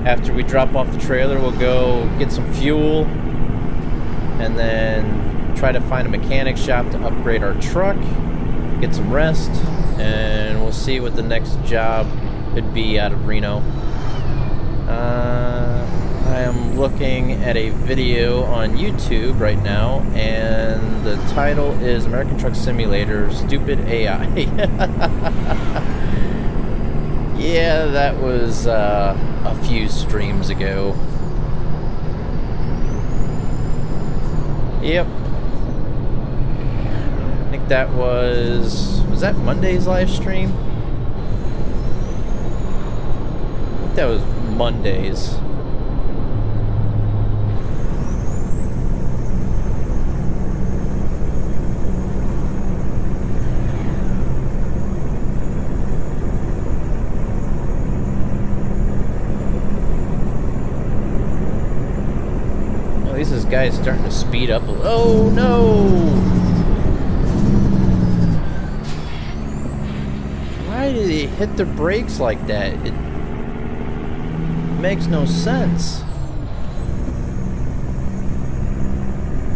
after we drop off the trailer, we'll go get some fuel. And then try to find a mechanic shop to upgrade our truck. Get some rest. And we'll see what the next job could be out of Reno. I am looking at a video on YouTube right now, and the title is American Truck Simulator Stupid AI. Yeah, that was a few streams ago. Yep. I think that was that Monday's live stream? I think that was Monday's. At least this guy's starting to speed up. Oh no! Why did he hit the brakes like that? It makes no sense.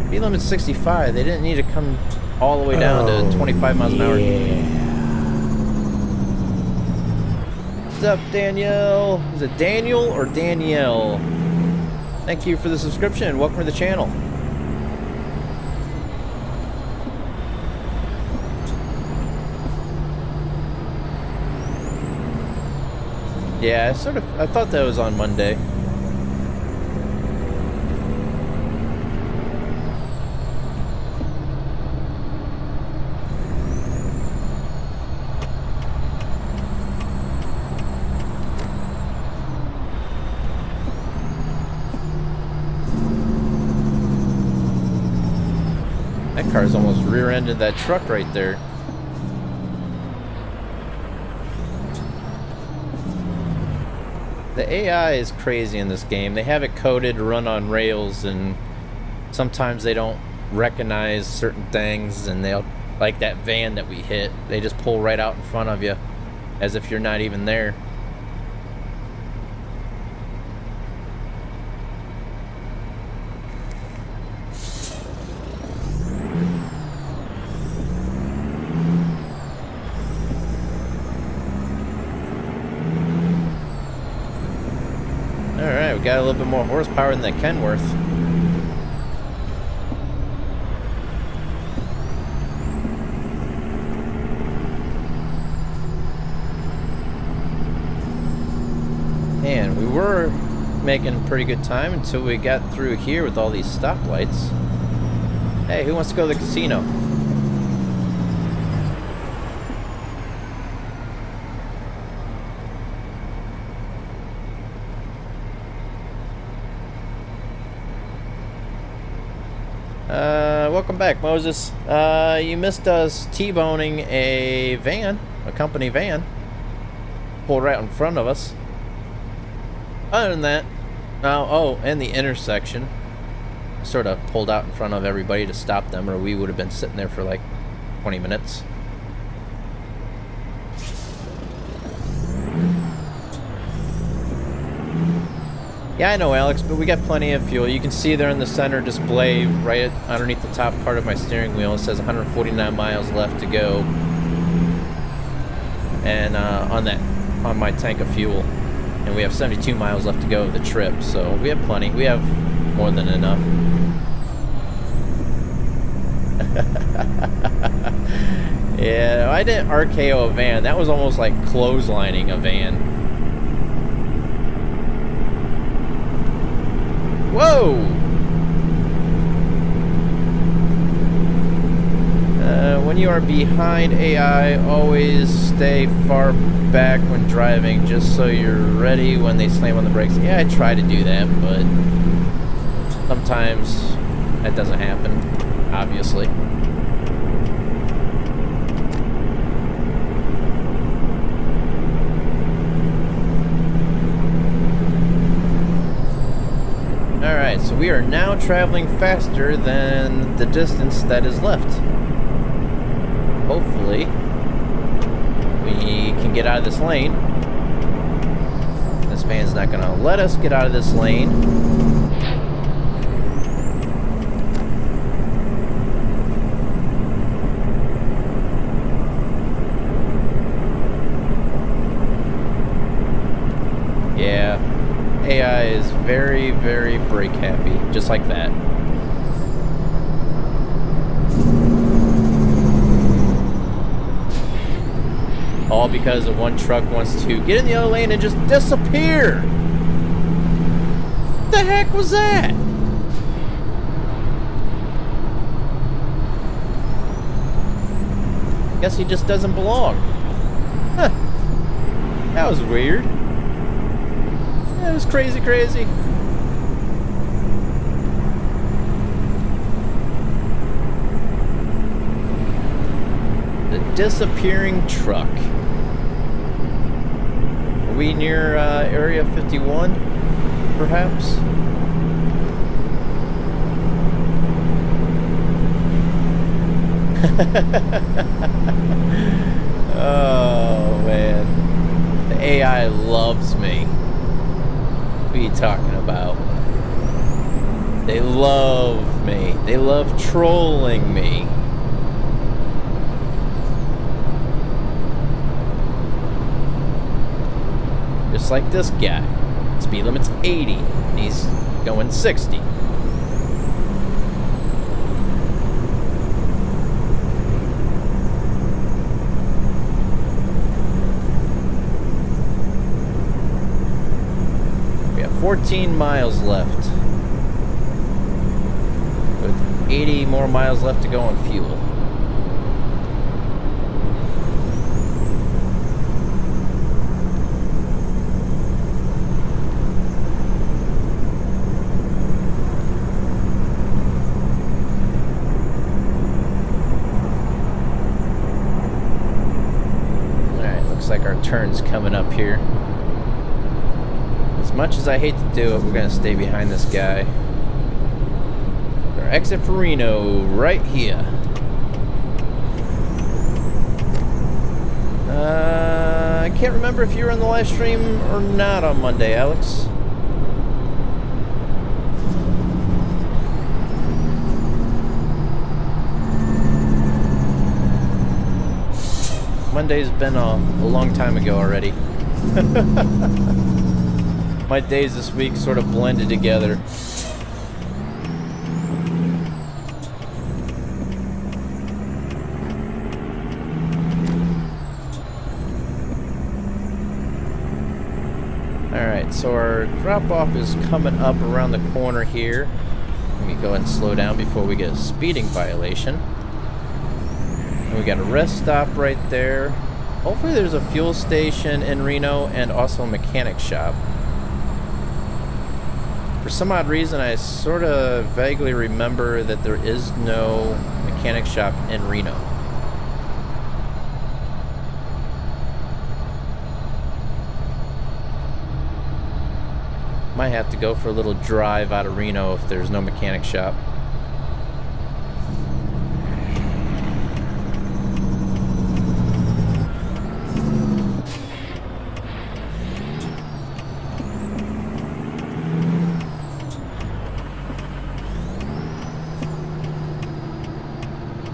Speed limit's 65. They didn't need to come all the way down to 25 miles an hour. Yeah. What's up, Danielle? Is it Daniel or Danielle? Thank you for the subscription and welcome to the channel. Yeah, I thought that was on Monday. That car's almost rear-ended that truck right there. The AI is crazy in this game. They have it coded to run on rails, and sometimes they don't recognize certain things, and they'll, like that van that we hit, they just pull right out in front of you as if you're not even there. Alright, we got a little bit more horsepower than that Kenworth. And we were making pretty good time until we got through here with all these stoplights. Hey, who wants to go to the casino? Welcome back, Moses. You missed us T-boning a van, a company van. Pulled right in front of us. Other than that, oh, and the intersection. Sort of pulled out in front of everybody to stop them, or we would have been sitting there for like 20 minutes. Yeah, I know, Alex, but we got plenty of fuel. You can see there in the center display, right underneath the top part of my steering wheel, it says 149 miles left to go. And on my tank of fuel. And we have 72 miles left to go of the trip, so we have plenty. We have more than enough. Yeah, I didn't RKO a van. That was almost like clotheslining a van. Whoa! When you you are behind AI, always stay far back when driving, just so you're ready when they slam on the brakes. Yeah, I try to do that, but sometimes that doesn't happen, obviously. Alright, so we are now traveling faster than the distance that is left. Hopefully, we can get out of this lane. This van's not going to let us get out of this lane. Yeah, AI is very, very brake happy, just like that. All because of one truck wants to get in the other lane and just disappear. What the heck was that? Guess he just doesn't belong. Huh. That was weird. That was crazy, crazy. The disappearing truck. Are we near Area 51, perhaps? Oh, man. The AI loves me. What are you talking about? They love me. They love trolling me. Just like this guy. Speed limit's 80, and he's going 60. We have 14 miles left, with 80 more miles left to go on fuel. Like our turn's coming up here. As much as I hate to do it, we're gonna stay behind this guy. Our exit for Reno right here. I can't remember if you were on the live stream or not on Monday, Alex. Monday's been a long time ago already. My days this week sort of blended together. Alright, so our drop-off is coming up around the corner here. Let me go ahead and slow down before we get a speeding violation. We got a rest stop right there. Hopefully there's a fuel station in Reno and also a mechanic shop. For some odd reason, I sort of vaguely remember that there is no mechanic shop in Reno. Might have to go for a little drive out of Reno if there's no mechanic shop.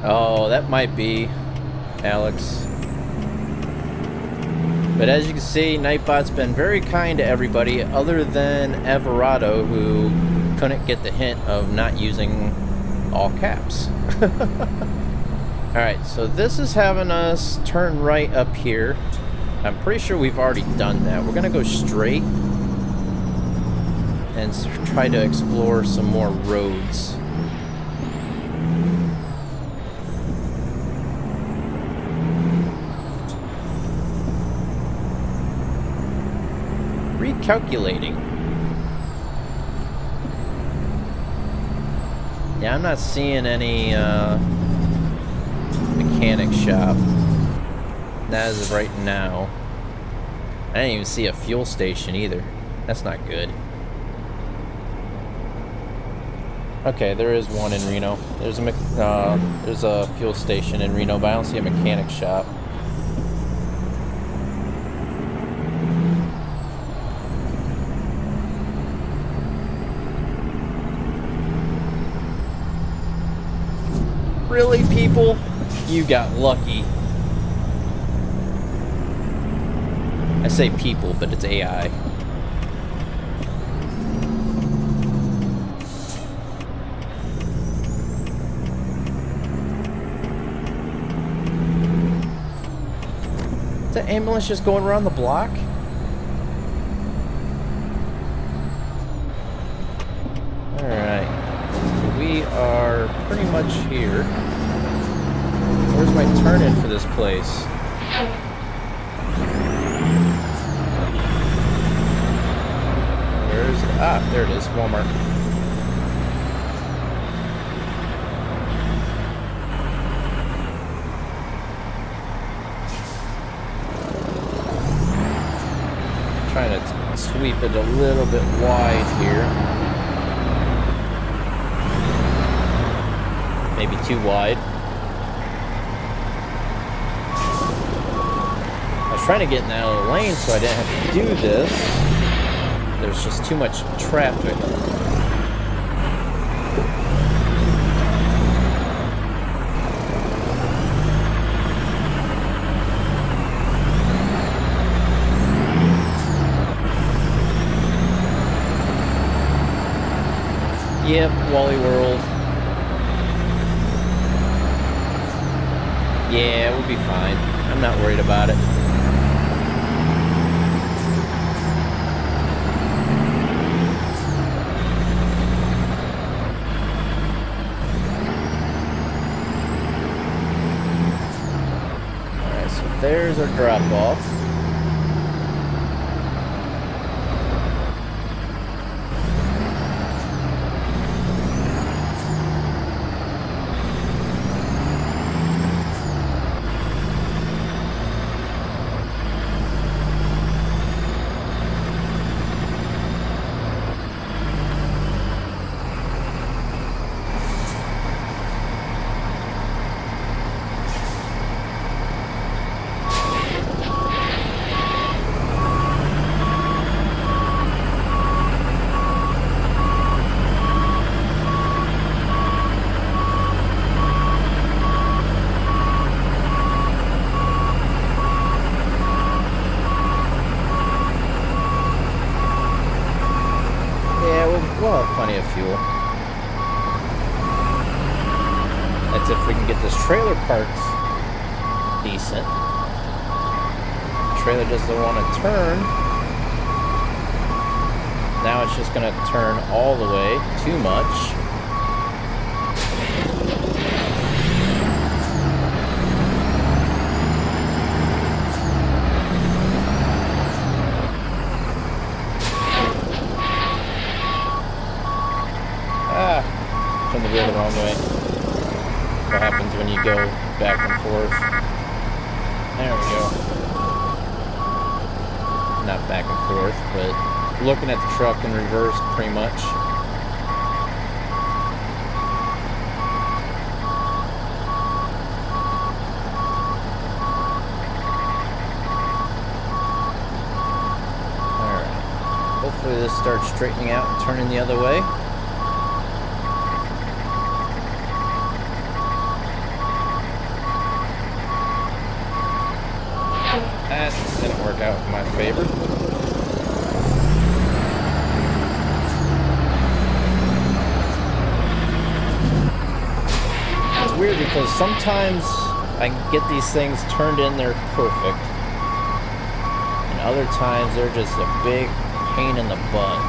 Oh, that might be Alex. But as you can see, Nightbot's been very kind to everybody other than Everado, who couldn't get the hint of not using all caps. Alright, so this is having us turn right up here. I'm pretty sure we've already done that. We're going to go straight and try to explore some more roads. calculating. Yeah, I'm not seeing any mechanic shop. That is right now. I didn't even see a fuel station either. That's not good. Okay, there is one in Reno. There's a fuel station in Reno, but I don't see a mechanic shop. Really, people? You got lucky. I say people, but it's AI. Is that ambulance just going around the block? Alright. We are pretty much here. Where's my turn-in for this place? Where is it? Ah, there it is. Walmart. Trying to sweep it a little bit wide here. Maybe too wide. I was trying to get in the other lane so I didn't have to do this. There's just too much traffic. Yep, Wally World. Yeah, we'll be fine. I'm not worried about it. Alright, so there's our drop-off. We'll have plenty of fuel. That's if we can get this trailer parked decent. The trailer doesn't want to turn. Now it's just going to turn all the way too much. Turn the wheel the wrong way. What happens when you go back and forth. There we go. Not back and forth, but looking at the truck in reverse pretty much. Alright. Hopefully this starts straightening out and turning the other way. That didn't work out in my favor. It's weird because sometimes I can get these things turned in, they're perfect. And other times they're just a big pain in the butt.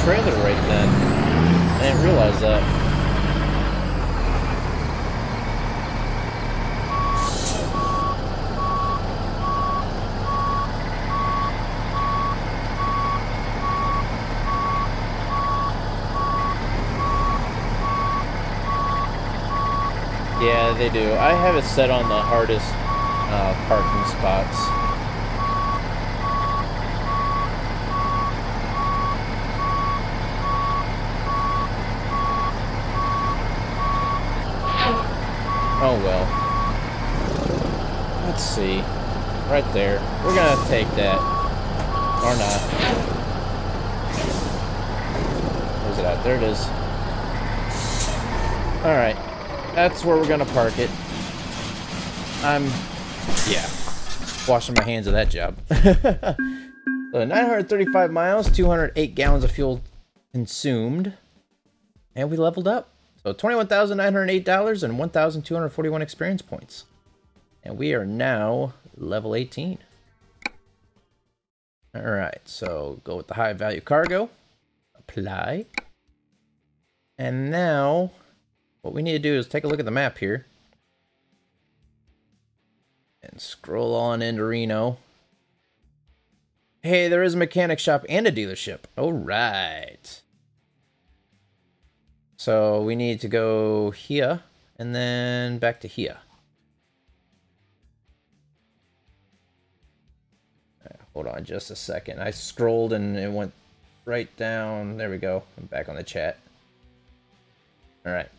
trailer right then. I didn't realize that. Yeah, they do. I have it set on the hardest parking spots. Oh well. Let's see. Right there. We're gonna take that. Or not. Where's it at? There it is. Alright. That's where we're gonna park it. Yeah, washing my hands of that job. So 935 miles, 208 gallons of fuel consumed, and we leveled up. So $21,908 and 1,241 experience points, and we are now level 18. All right, so go with the high value cargo, apply, and now what we need to do is take a look at the map here. And scroll on into Reno. Hey, there is a mechanic shop and a dealership. All right. So we need to go here and then back to here. Hold on just a second. I scrolled and it went right down. There we go. I'm back on the chat. All right.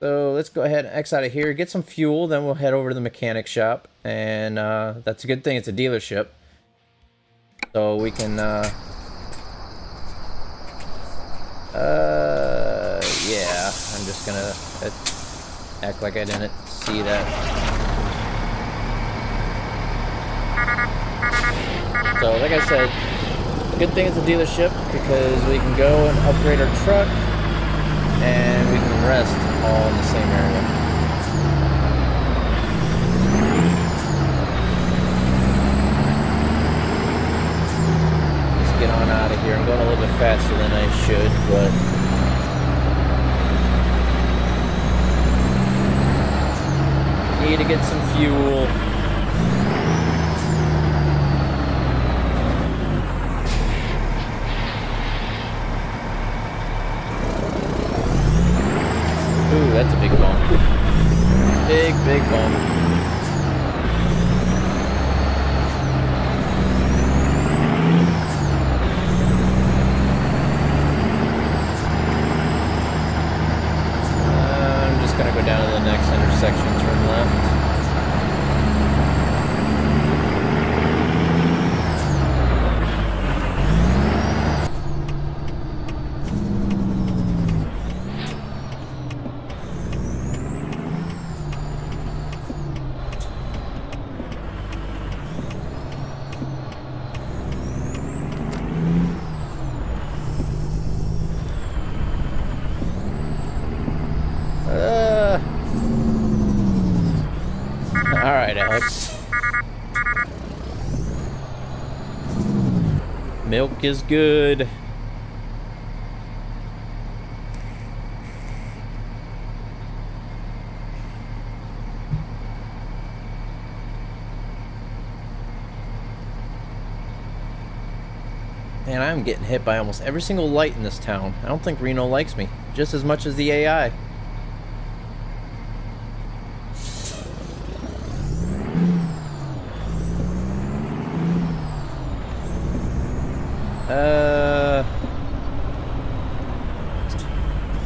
So let's go ahead and X out of here, get some fuel, then we'll head over to the mechanic shop. And that's a good thing, it's a dealership. So we can, yeah, I'm just gonna act like I didn't see that. So like I said, good thing it's a dealership because we can go and upgrade our truck and we can rest all in the same area. Let's get on out of here. I'm going a little bit faster than I should, but need to get some fuel. Ooh, that's a big bump. Big bump. I'm just gonna go down to the next intersection, turn left. Alright, Alex. Milk is good. Man, I'm getting hit by almost every single light in this town. I don't think Reno likes me just as much as the AI.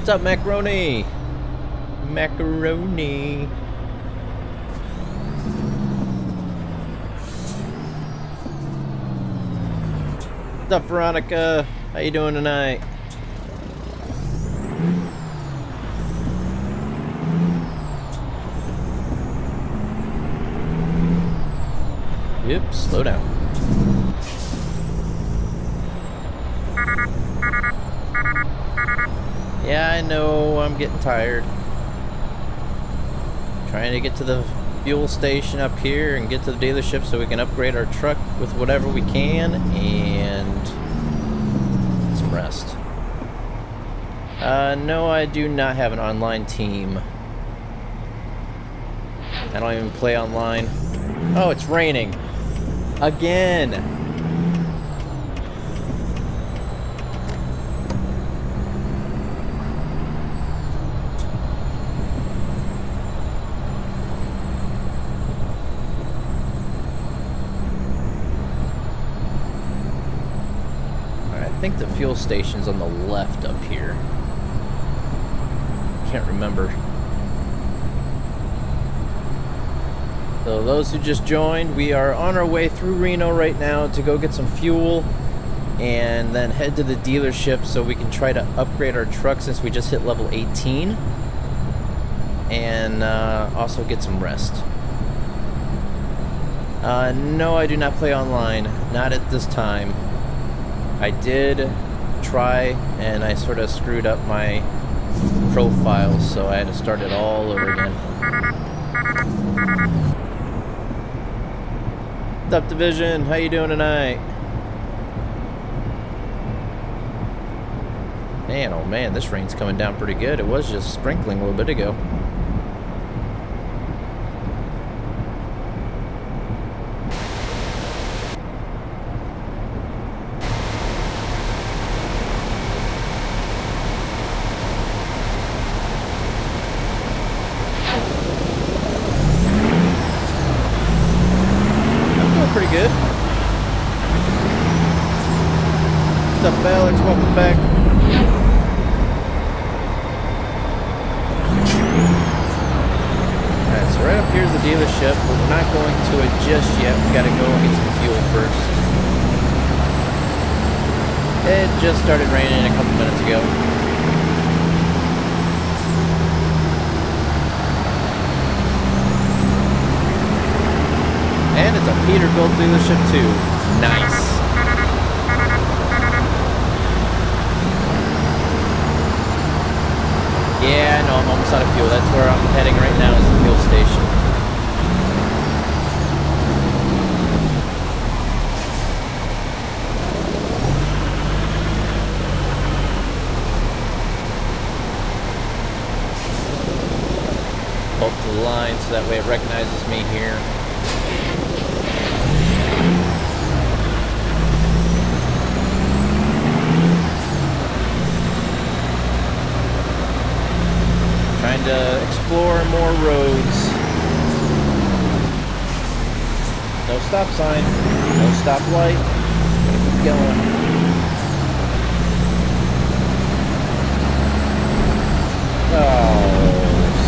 What's up, macaroni? Macaroni. What's up, Veronica? How you doing tonight? Yep, slow down. Yeah, I know, I'm getting tired. Trying to get to the fuel station up here and get to the dealership so we can upgrade our truck with whatever we can, and some rest. No, I do not have an online team. I don't even play online. Oh, it's raining. Again! Alright, I think the fuel station's on the left up here. Can't remember. So those who just joined, we are on our way through Reno right now to go get some fuel and then head to the dealership so we can try to upgrade our truck since we just hit level 18 and also get some rest. No, I do not play online, not at this time. I did try and I sort of screwed up my profile, so I had to start it all over again. What's up, Division? How you doing tonight? Man, oh man, this rain's coming down pretty good. It was just sprinkling a little bit ago. Pretty good. What's up, Alex? Welcome back. Alright, so right up here's the dealership. We're not going to it just yet. We gotta go and get some fuel first. It just started raining a couple minutes ago. And it's a Peterbilt dealership too. Nice. Yeah, I know, I'm almost out of fuel. That's where I'm heading right now, is the fuel station. Pull up to the line so that way it recognizes me here. Trying to explore more roads. No stop sign, no stoplight. Keep going. Oh,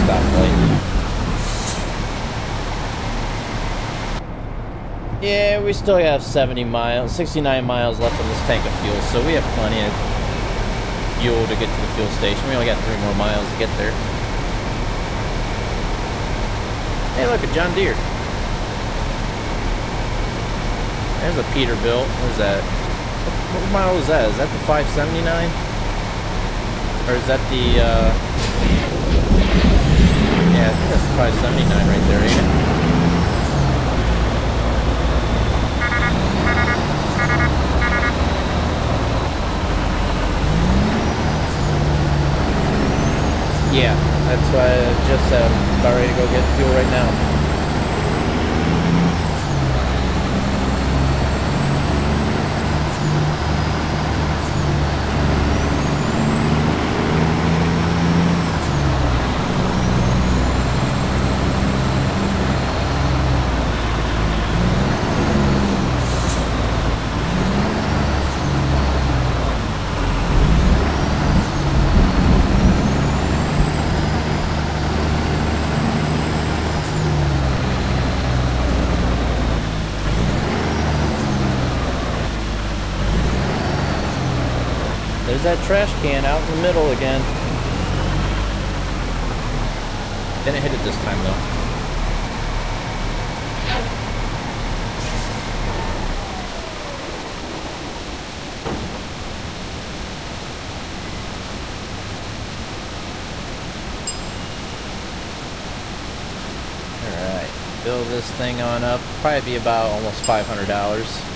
stoplight. Yeah, we still have 69 miles left on this tank of fuel, so we have plenty of fuel to get to the fuel station. We only got 3 more miles to get there. Hey, look, a John Deere. There's a Peterbilt. What is that? What model is that? Is that the 579? Or is that the, yeah, I think that's the 579 right there, ain't it? Yeah, that's why I just about ready to go get fuel right now. There's that trash can out in the middle again. Didn't hit it this time though. Alright, fill this thing on up. Probably be about almost $500.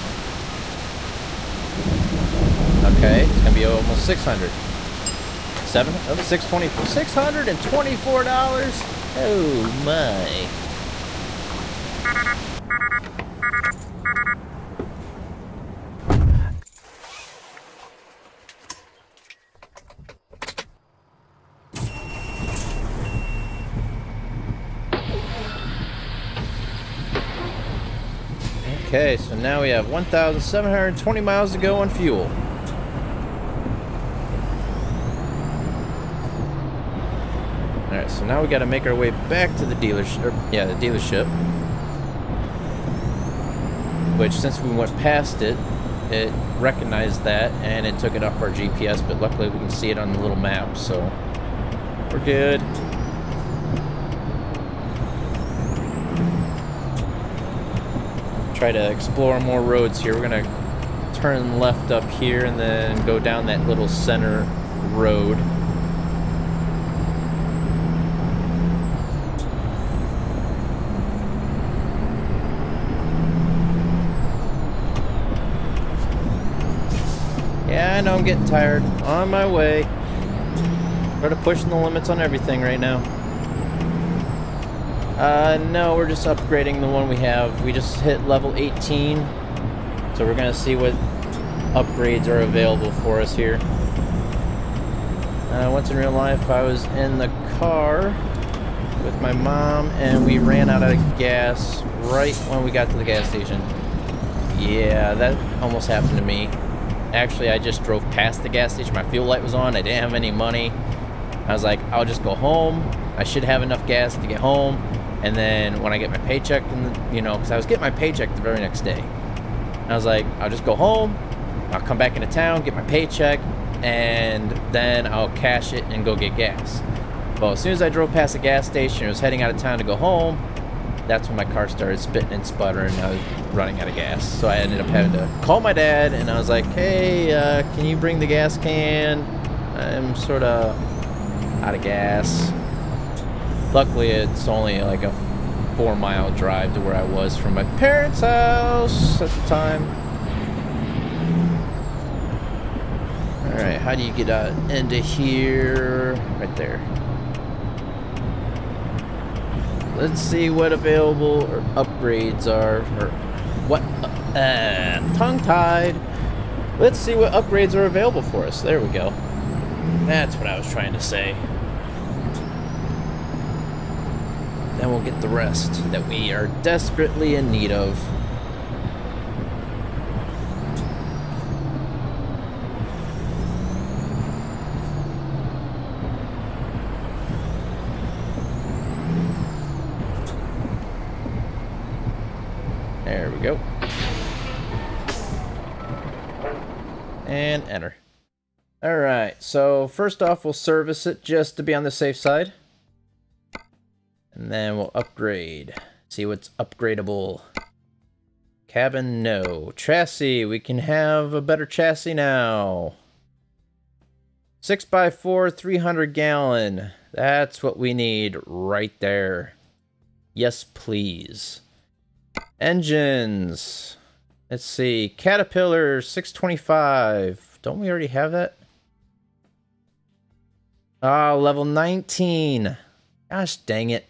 Okay, Okay, it's gonna be almost 600. $624. Oh my. Okay, so now we have 1,720 miles to go on fuel. Alright, so now we gotta make our way back to the dealership. Yeah, the dealership. Which, since we went past it, it recognized that and it took it off our GPS, but luckily we can see it on the little map, so we're good. Try to explore more roads here. We're gonna turn left up here and then go down that little center road. Yeah, I know I'm getting tired. On my way. Sort of pushing the limits on everything right now. No, we're just upgrading the one we have. We just hit level 18. So we're gonna see what upgrades are available for us here. Once in real life, I was in the car with my mom and we ran out of gas right when we got to the gas station. Yeah, that almost happened to me. Actually, I just drove past the gas station. My fuel light was on. I didn't have any money. I was like, I'll just go home. I should have enough gas to get home. And then when I get my paycheck, you know, because I was getting my paycheck the very next day. I was like, I'll just go home. I'll come back into town, get my paycheck, and then I'll cash it and go get gas. But as soon as I drove past the gas station and was heading out of town to go home, that's when my car started spitting and sputtering and I was running out of gas. So I ended up having to call my dad and I was like, hey, can you bring the gas can? I'm sort of out of gas. Luckily, it's only like a 4-mile drive to where I was from my parents' house at the time. Alright, how do you get into here? Right there. Let's see what available or upgrades are, or what, tongue-tied. Let's see what upgrades are available for us. There we go. That's what I was trying to say. Then we'll get the rest that we are desperately in need of. There we go. And enter. Alright, so first off we'll service it just to be on the safe side. And then we'll upgrade. See what's upgradable. Cabin, no. Chassis, we can have a better chassis now. 6x4, 300 gallon. That's what we need right there. Yes, please. Engines. Let's see. Caterpillar 625. Don't we already have that? Ah, level 19. Gosh dang it.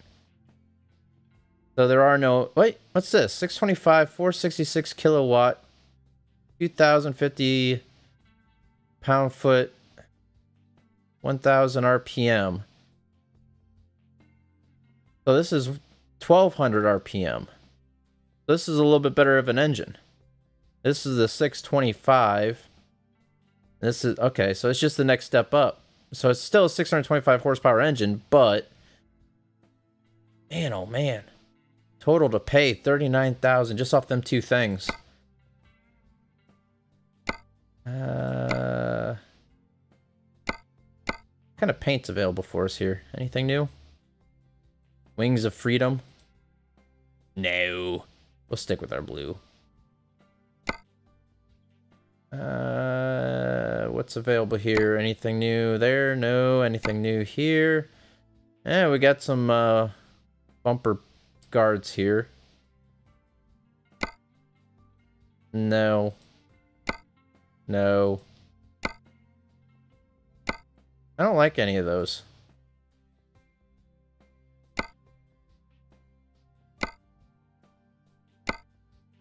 So there are no... Wait, what's this? 625, 466 kilowatt, 2,050 pound-foot, 1,000 RPM. So this is 1,200 RPM. This is a little bit better of an engine. This is the 625. This is... Okay, so it's just the next step up. So it's still a 625 horsepower engine, but... Man, oh man. Total to pay $39,000 just off them two things. What kind of paint's available for us here? Anything new? Wings of Freedom? No. We'll stick with our blue. What's available here? Anything new there? No. Anything new here? Yeah, we got some bumper guards here. No. No. I don't like any of those.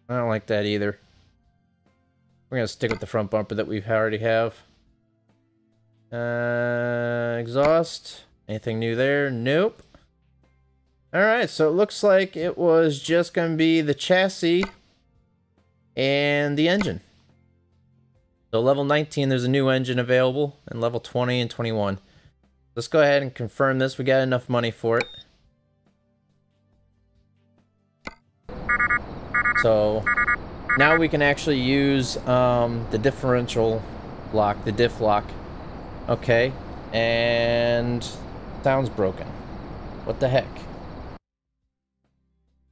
I don't like that either. We're gonna stick with the front bumper that we already have. Exhaust. Anything new there? Nope. Alright, so it looks like it was just gonna be the chassis and the engine. So level 19, there's a new engine available, and level 20 and 21. Let's go ahead and confirm this. We got enough money for it. So now we can actually use the differential lock, the diff lock. Okay, and sounds broken. What the heck?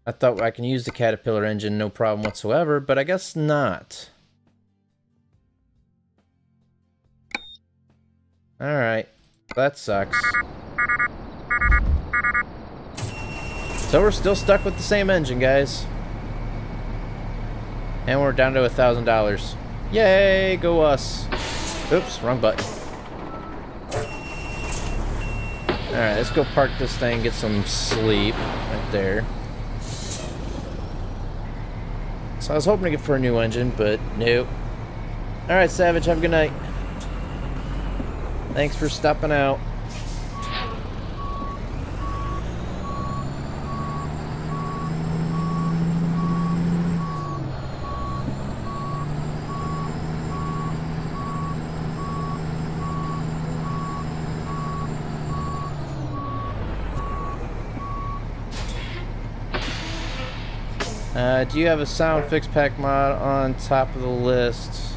I thought I can use the Caterpillar engine, no problem whatsoever, but I guess not. Alright, that sucks. So we're still stuck with the same engine, guys. And we're down to $1,000. Yay, go us. Oops, wrong button. Alright, let's go park this thing, get some sleep right there. So I was hoping to get for a new engine, but nope. Alright, Savage, have a good night. Thanks for stopping out. Do you have a sound fix pack mod on top of the list?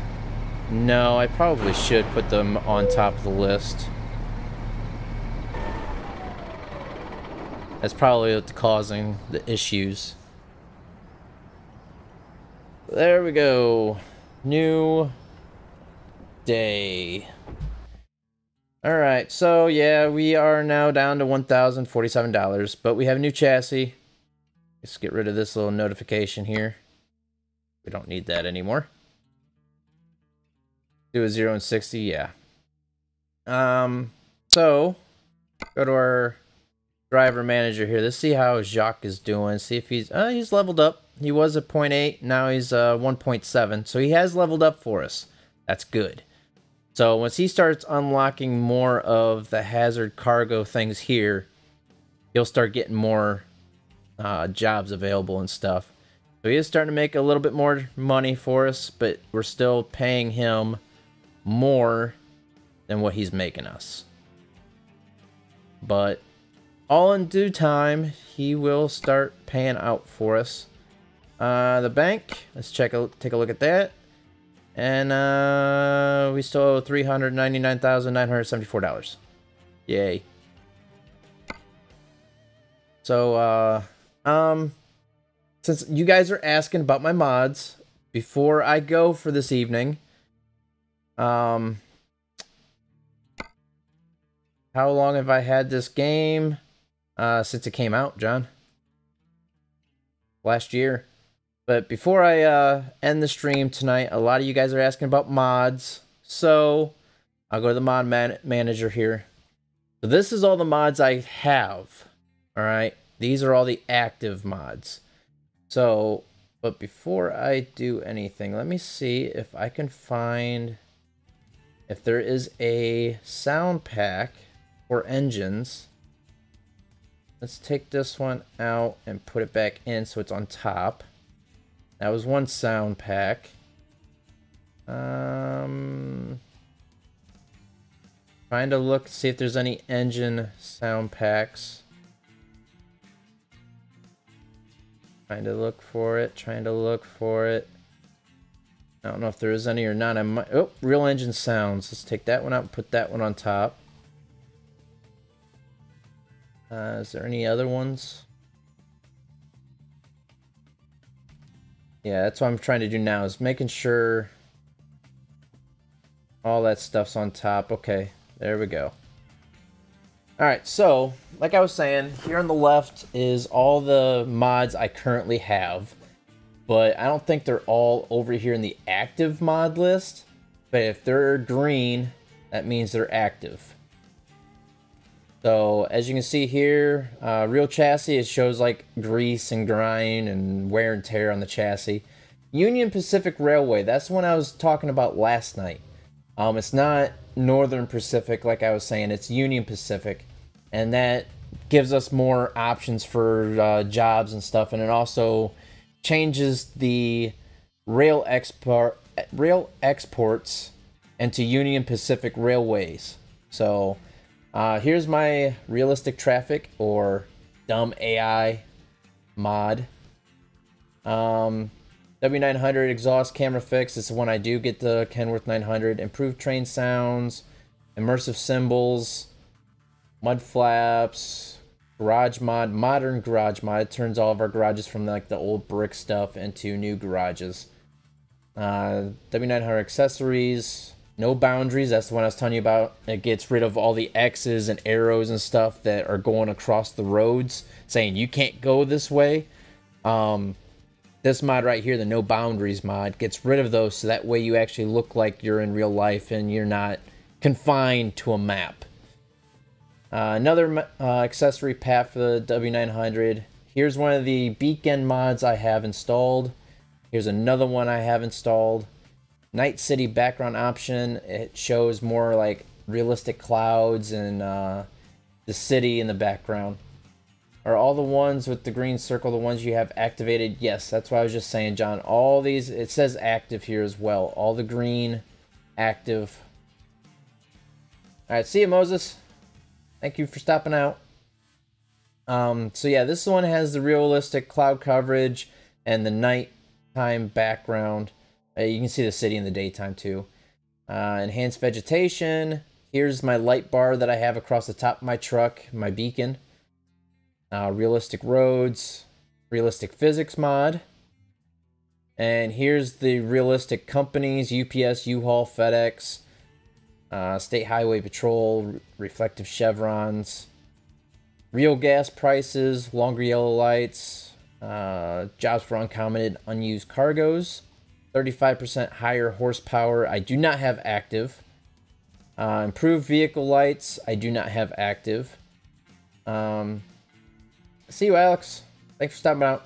No, I probably should put them on top of the list. That's probably what's causing the issues. There we go. New day. Alright, so yeah, we are now down to $1,047, but we have a new chassis. Let's get rid of this little notification here. We don't need that anymore. Do a 0 and 60, yeah. So go to our driver manager here. Let's see how Jacques is doing. See if he's leveled up. He was at 0.8, now he's 1.7. So he has leveled up for us. That's good. So once he starts unlocking more of the hazard cargo things here, he'll start getting more jobs available and stuff. So he is starting to make a little bit more money for us, but we're still paying him more than what he's making us. But all in due time, he will start paying out for us. The bank, let's take a look at that. And we still owe $399,974. Yay. So since you guys are asking about my mods, before I go for this evening, how long have I had this game? Since it came out, John. Last year. But before I end the stream tonight, a lot of you guys are asking about mods. So I'll go to the mod manager here. So this is all the mods I have. Alright. These are all the active mods. So, but before I do anything, let me see if I can find if there is a sound pack for engines. Let's take this one out and put it back in so it's on top. That was one sound pack. Trying to look, see if there's any engine sound packs. Trying to look for it, I don't know if there is any or not. I might. Oh, real engine sounds. Let's take that one out and put that one on top. Is there any other ones? Yeah, that's what I'm trying to do now, is making sure all that stuff's on top. Okay, there we go. Alright, so, like I was saying, here on the left is all the mods I currently have. But I don't think they're all over here in the active mod list. But if they're green, that means they're active. So as you can see here, real chassis, it shows like grease and grime and wear and tear on the chassis. Union Pacific Railway, that's the one I was talking about last night. It's not Northern Pacific like I was saying, it's Union Pacific. And that gives us more options for jobs and stuff, and it also changes the rail exports into Union Pacific Railways. So here's my realistic traffic or dumb AI mod. W900 exhaust camera fix. This is when I do get the Kenworth 900. Improved train sounds, immersive symbols, mud flaps, garage mod, modern garage mod. It turns all of our garages from like the old brick stuff into new garages. W900 accessories, no boundaries. That's the one I was telling you about. It gets rid of all the X's and arrows and stuff that are going across the roads, saying you can't go this way. This mod right here, the no boundaries mod, gets rid of those, so that way you actually look like you're in real life and you're not confined to a map. Another accessory path for the W900. Here's one of the beacon mods I have installed. Here's another one I have installed. Night City background option. It shows more like realistic clouds and the city in the background. Are all the ones with the green circle the ones you have activated? Yes, that's what I was just saying, John. All these, it says active here as well. All the green, active. Alright, see you, Moses. Thank you for stopping out. So yeah, this one has the realistic cloud coverage and the nighttime background. You can see the city in the daytime too. Enhanced vegetation. Here's my light bar that I have across the top of my truck, my beacon. Realistic roads, realistic physics mod. And here's the realistic companies, UPS, U-Haul, FedEx, State Highway Patrol, reflective chevrons, real gas prices, longer yellow lights, jobs for uncommented unused cargoes, 35% higher horsepower, I do not have active. Improved vehicle lights, I do not have active. See you, Alex. Thanks for stopping out.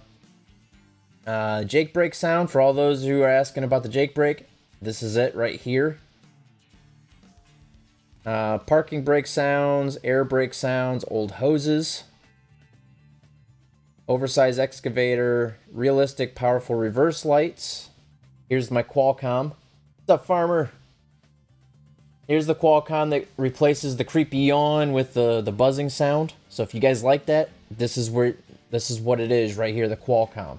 Jake brake sound, for all those who are asking about the Jake brake, this is it right here. Parking brake sounds, air brake sounds, old hoses. Oversized excavator, realistic powerful reverse lights. Here's my Qualcomm. What's up, farmer? Here's the Qualcomm that replaces the creepy yawn with the buzzing sound. So if you guys like that, this is what it is right here, the Qualcomm.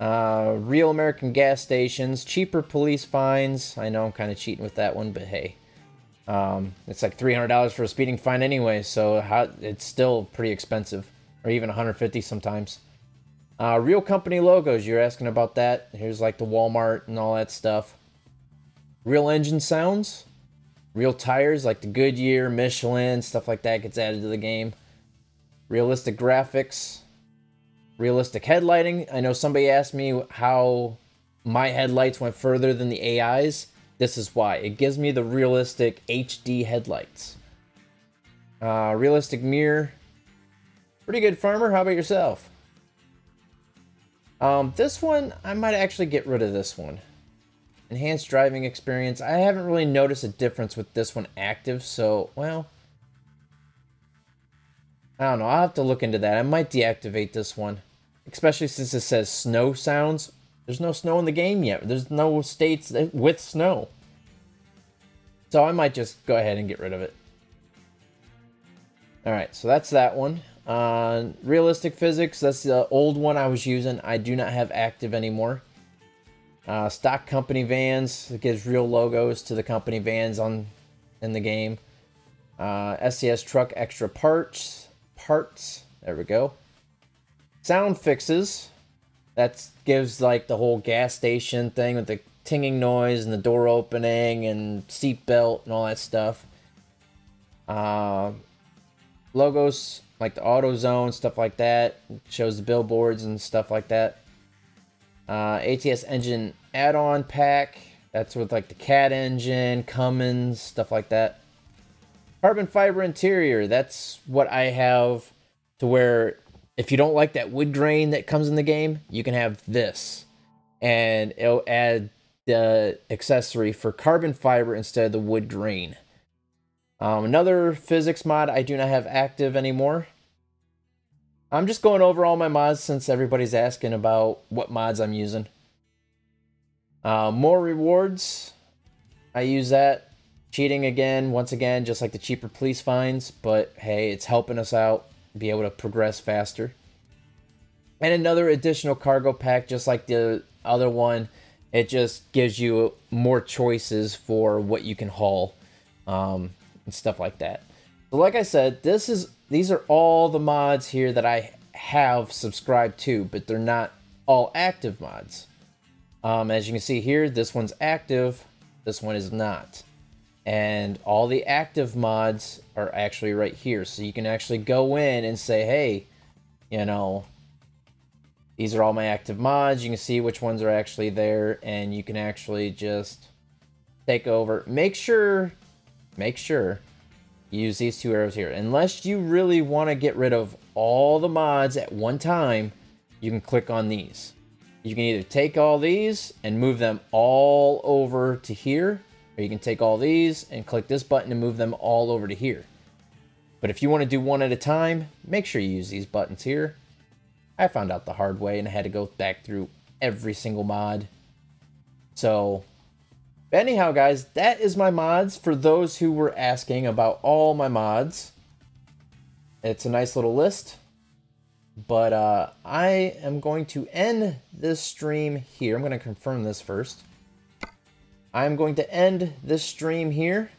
Real American gas stations, cheaper police fines. I know I'm kind of cheating with that one, but hey. It's like $300 for a speeding fine anyway, so it's still pretty expensive. Or even $150 sometimes. Real company logos, you're asking about that. Here's like the Walmart and all that stuff. Real engine sounds. Real tires, like the Goodyear, Michelin, stuff like that gets added to the game. Realistic graphics. Realistic headlighting. I know somebody asked me how my headlights went further than the AI's. This is why. It gives me the realistic HD headlights. Realistic mirror. Pretty good, farmer. How about yourself? This one, I might actually get rid of this one. Enhanced driving experience. I haven't really noticed a difference with this one active, so, well, I don't know. I'll have to look into that. I might deactivate this one, especially since it says snow sounds. There's no snow in the game yet. There's no states with snow. So I might just go ahead and get rid of it. Alright, so that's that one. Realistic physics, that's the old one I was using. I do not have active anymore. Stock company vans, it gives real logos to the company vans in the game. SCS truck extra parts, there we go. Sound fixes, that gives like the whole gas station thing with the tinging noise and the door opening and seat belt and all that stuff. Logos like the auto zone, stuff like that, it shows the billboards and stuff like that. ATS engine add-on pack, that's with like the CAT engine, Cummins, stuff like that. Carbon fiber interior. That's what I have, to where if you don't like that wood grain that comes in the game, you can have this. And it'll add the accessory for carbon fiber instead of the wood grain. Another physics mod I do not have active anymore. I'm just going over all my mods since everybody's asking about what mods I'm using. More rewards. I use that. Cheating again, once again, just like the cheaper police fines. But hey, it's helping us out, be able to progress faster. And another additional cargo pack, just like the other one. It just gives you more choices for what you can haul, and stuff like that. So like I said, these are all the mods here that I have subscribed to, but they're not all active mods. As you can see here, this one's active, this one is not. And all the active mods are actually right here. So you can actually go in and say, hey, you know, these are all my active mods. You can see which ones are actually there, and you can actually just take over. Make sure you use these two arrows here. Unless you really want to get rid of all the mods at one time, you can click on these. You can either take all these and move them all over to here, or you can take all these and click this button and move them all over to here. But if you want to do one at a time, make sure you use these buttons here. I found out the hard way and I had to go back through every single mod. So, anyhow guys, that is my mods for those who were asking about all my mods. It's a nice little list. But I am going to end this stream here. I'm going to confirm this first. I'm going to end this stream here.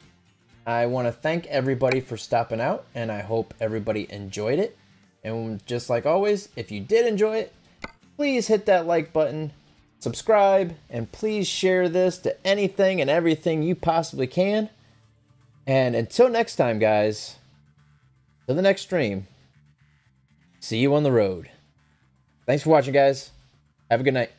I want to thank everybody for stopping out, and I hope everybody enjoyed it. And just like always, if you did enjoy it, please hit that like button, subscribe, and please share this to anything and everything you possibly can. And until next time, guys, till the next stream, see you on the road. Thanks for watching, guys. Have a good night.